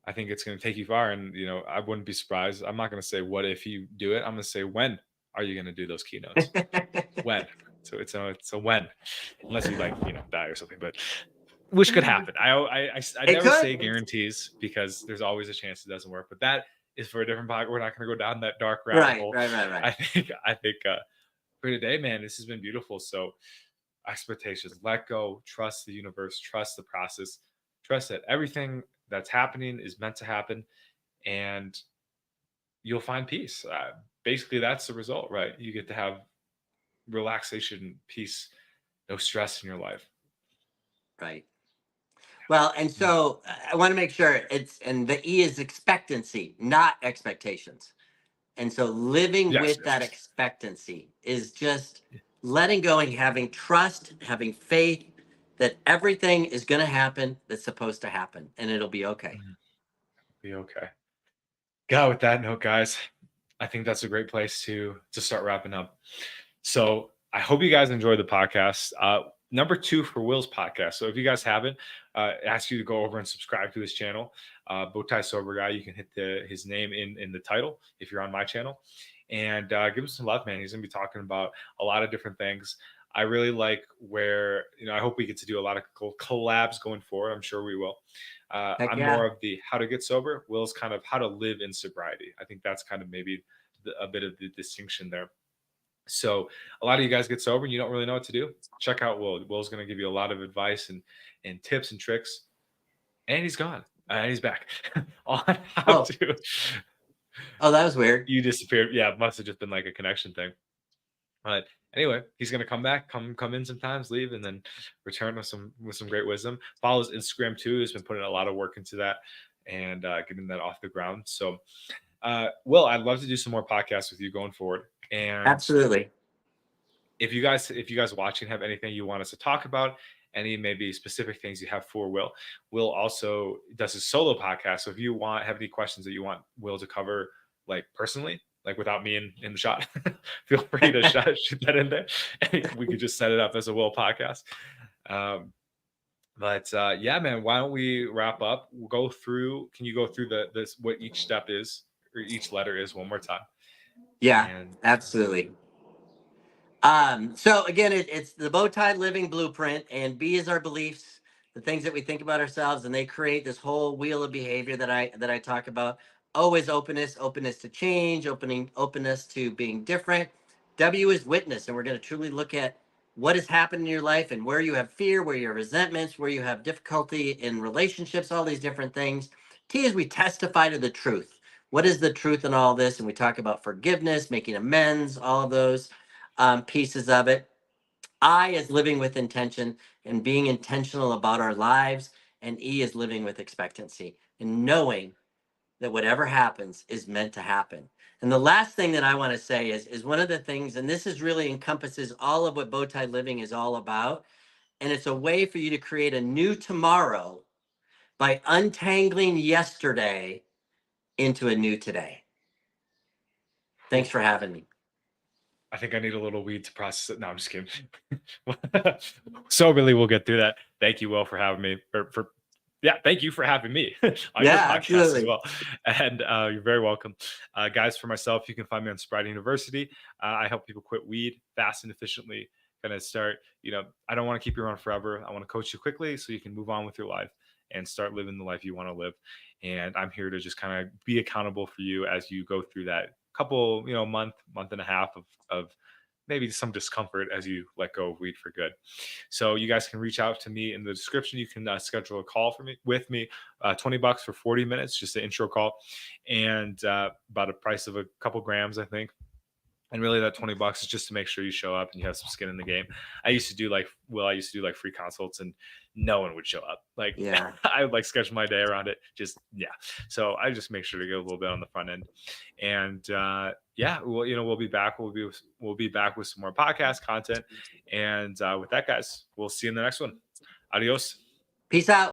I think it's going to take you far. And, I wouldn't be surprised. I'm not going to say, what if you do it? I'm going to say, when are you going to do those keynotes? When? So it's a when, unless you die or something, but which could happen. I It never say could. guarantees because there's always a chance it doesn't work. But that is for a different podcast. We're not going to go down that dark rabbit Right, hole. right, right, right. I think for today, man, this has been beautiful. So expectations, let go, trust the universe, trust the process, trust that everything that's happening is meant to happen, and you'll find peace. Basically, that's the result, right? You get to have relaxation, peace, no stress in your life. Right. Well, and Mm. so I want to make sure and the E is expectancy, not expectations. And so living Yes. with that expectancy is just letting go and having trust, having faith that everything is going to happen that's supposed to happen and it'll be okay. Mhm. Be okay. God, with that note, guys, I think that's a great place to start wrapping up. So I hope you guys enjoyed the podcast. number 2 for Will's podcast. So if you guys haven't, ask you to go over and subscribe to his channel, B.O.W.T.I.E Sober Guy. You can hit his name in the title if you're on my channel, and give him some love, man. He's gonna be talking about a lot of different things. I really like where, I hope we get to do a lot of collabs going forward. I'm sure we will. Heck I'm yeah. more of the how to get sober. Will's kind of how to live in sobriety. I think that's kind of maybe a bit of the distinction there. So a lot of you guys get sober and you don't really know what to do. Check out Will. Will's going to give you a lot of advice and tips and tricks. And he's gone. And he's back on how Oh, to. oh, that was weird. You disappeared. Yeah, it must have just been like a connection thing. But anyway, he's gonna come back, come in sometimes, leave, and then return with some great wisdom. Follow his Instagram too. He's been putting a lot of work into that and getting that off the ground. So, Will, I'd love to do some more podcasts with you going forward. And Absolutely. if you guys watching have anything you want us to talk about, any maybe specific things you have for Will also does his solo podcast. So if you have any questions that you want Will to cover, like personally, like without me in the shot, feel free to shoot that in there. We could just set it up as a Will podcast. But yeah, man, why don't we wrap up? We'll go through. Can you go through this what each step is or each letter is one more time? Yeah, And absolutely. So again, it's the Bow-Tie Living Blueprint, and B is our beliefs, the things that we think about ourselves, and they create this whole wheel of behavior that I talk about. O is openness, openness to change, openness to being different. W is witness, and we're going to truly look at what has happened in your life and where you have fear, where you have resentments, where you have difficulty in relationships, all these different things. T is we testify to the truth. What is the truth in all this? And we talk about forgiveness, making amends, all of those pieces of it. I is living with intention and being intentional about our lives. And E is living with expectancy and knowing that whatever happens is meant to happen. And the last thing that I want to say is one of the things, and this is really encompasses all of what Bow-Tie Living is all about. And it's a way for you to create a new tomorrow by untangling yesterday into a new today. Thanks for having me. I think I need a little weed to process it. No, I'm just kidding. So really, we'll get through that. Thank you, Will, for having me. Thank you for having me on your podcast Absolutely. as well. And you're very welcome. Guys, for myself, you can find me on Sobriety University. I help people quit weed fast and efficiently. Kind of start, I don't want to keep you around forever. I want to coach you quickly so you can move on with your life and start living the life you want to live. And I'm here to just kind of be accountable for you as you go through that couple, month and a half of maybe some discomfort as you let go of weed for good. So you guys can reach out to me in the description. You can schedule a call with me, $20 for 40 minutes, just an intro call, and about a price of a couple grams, I think. And really that $20 is just to make sure you show up and you have some skin in the game. I used to do like free consults and no one would show up. Like, Yeah. I would schedule my day around it. So I just make sure to get a little bit on the front end. And we'll be back. We'll be back with some more podcast content. And with that, guys, we'll see you in the next one. Adios. Peace out.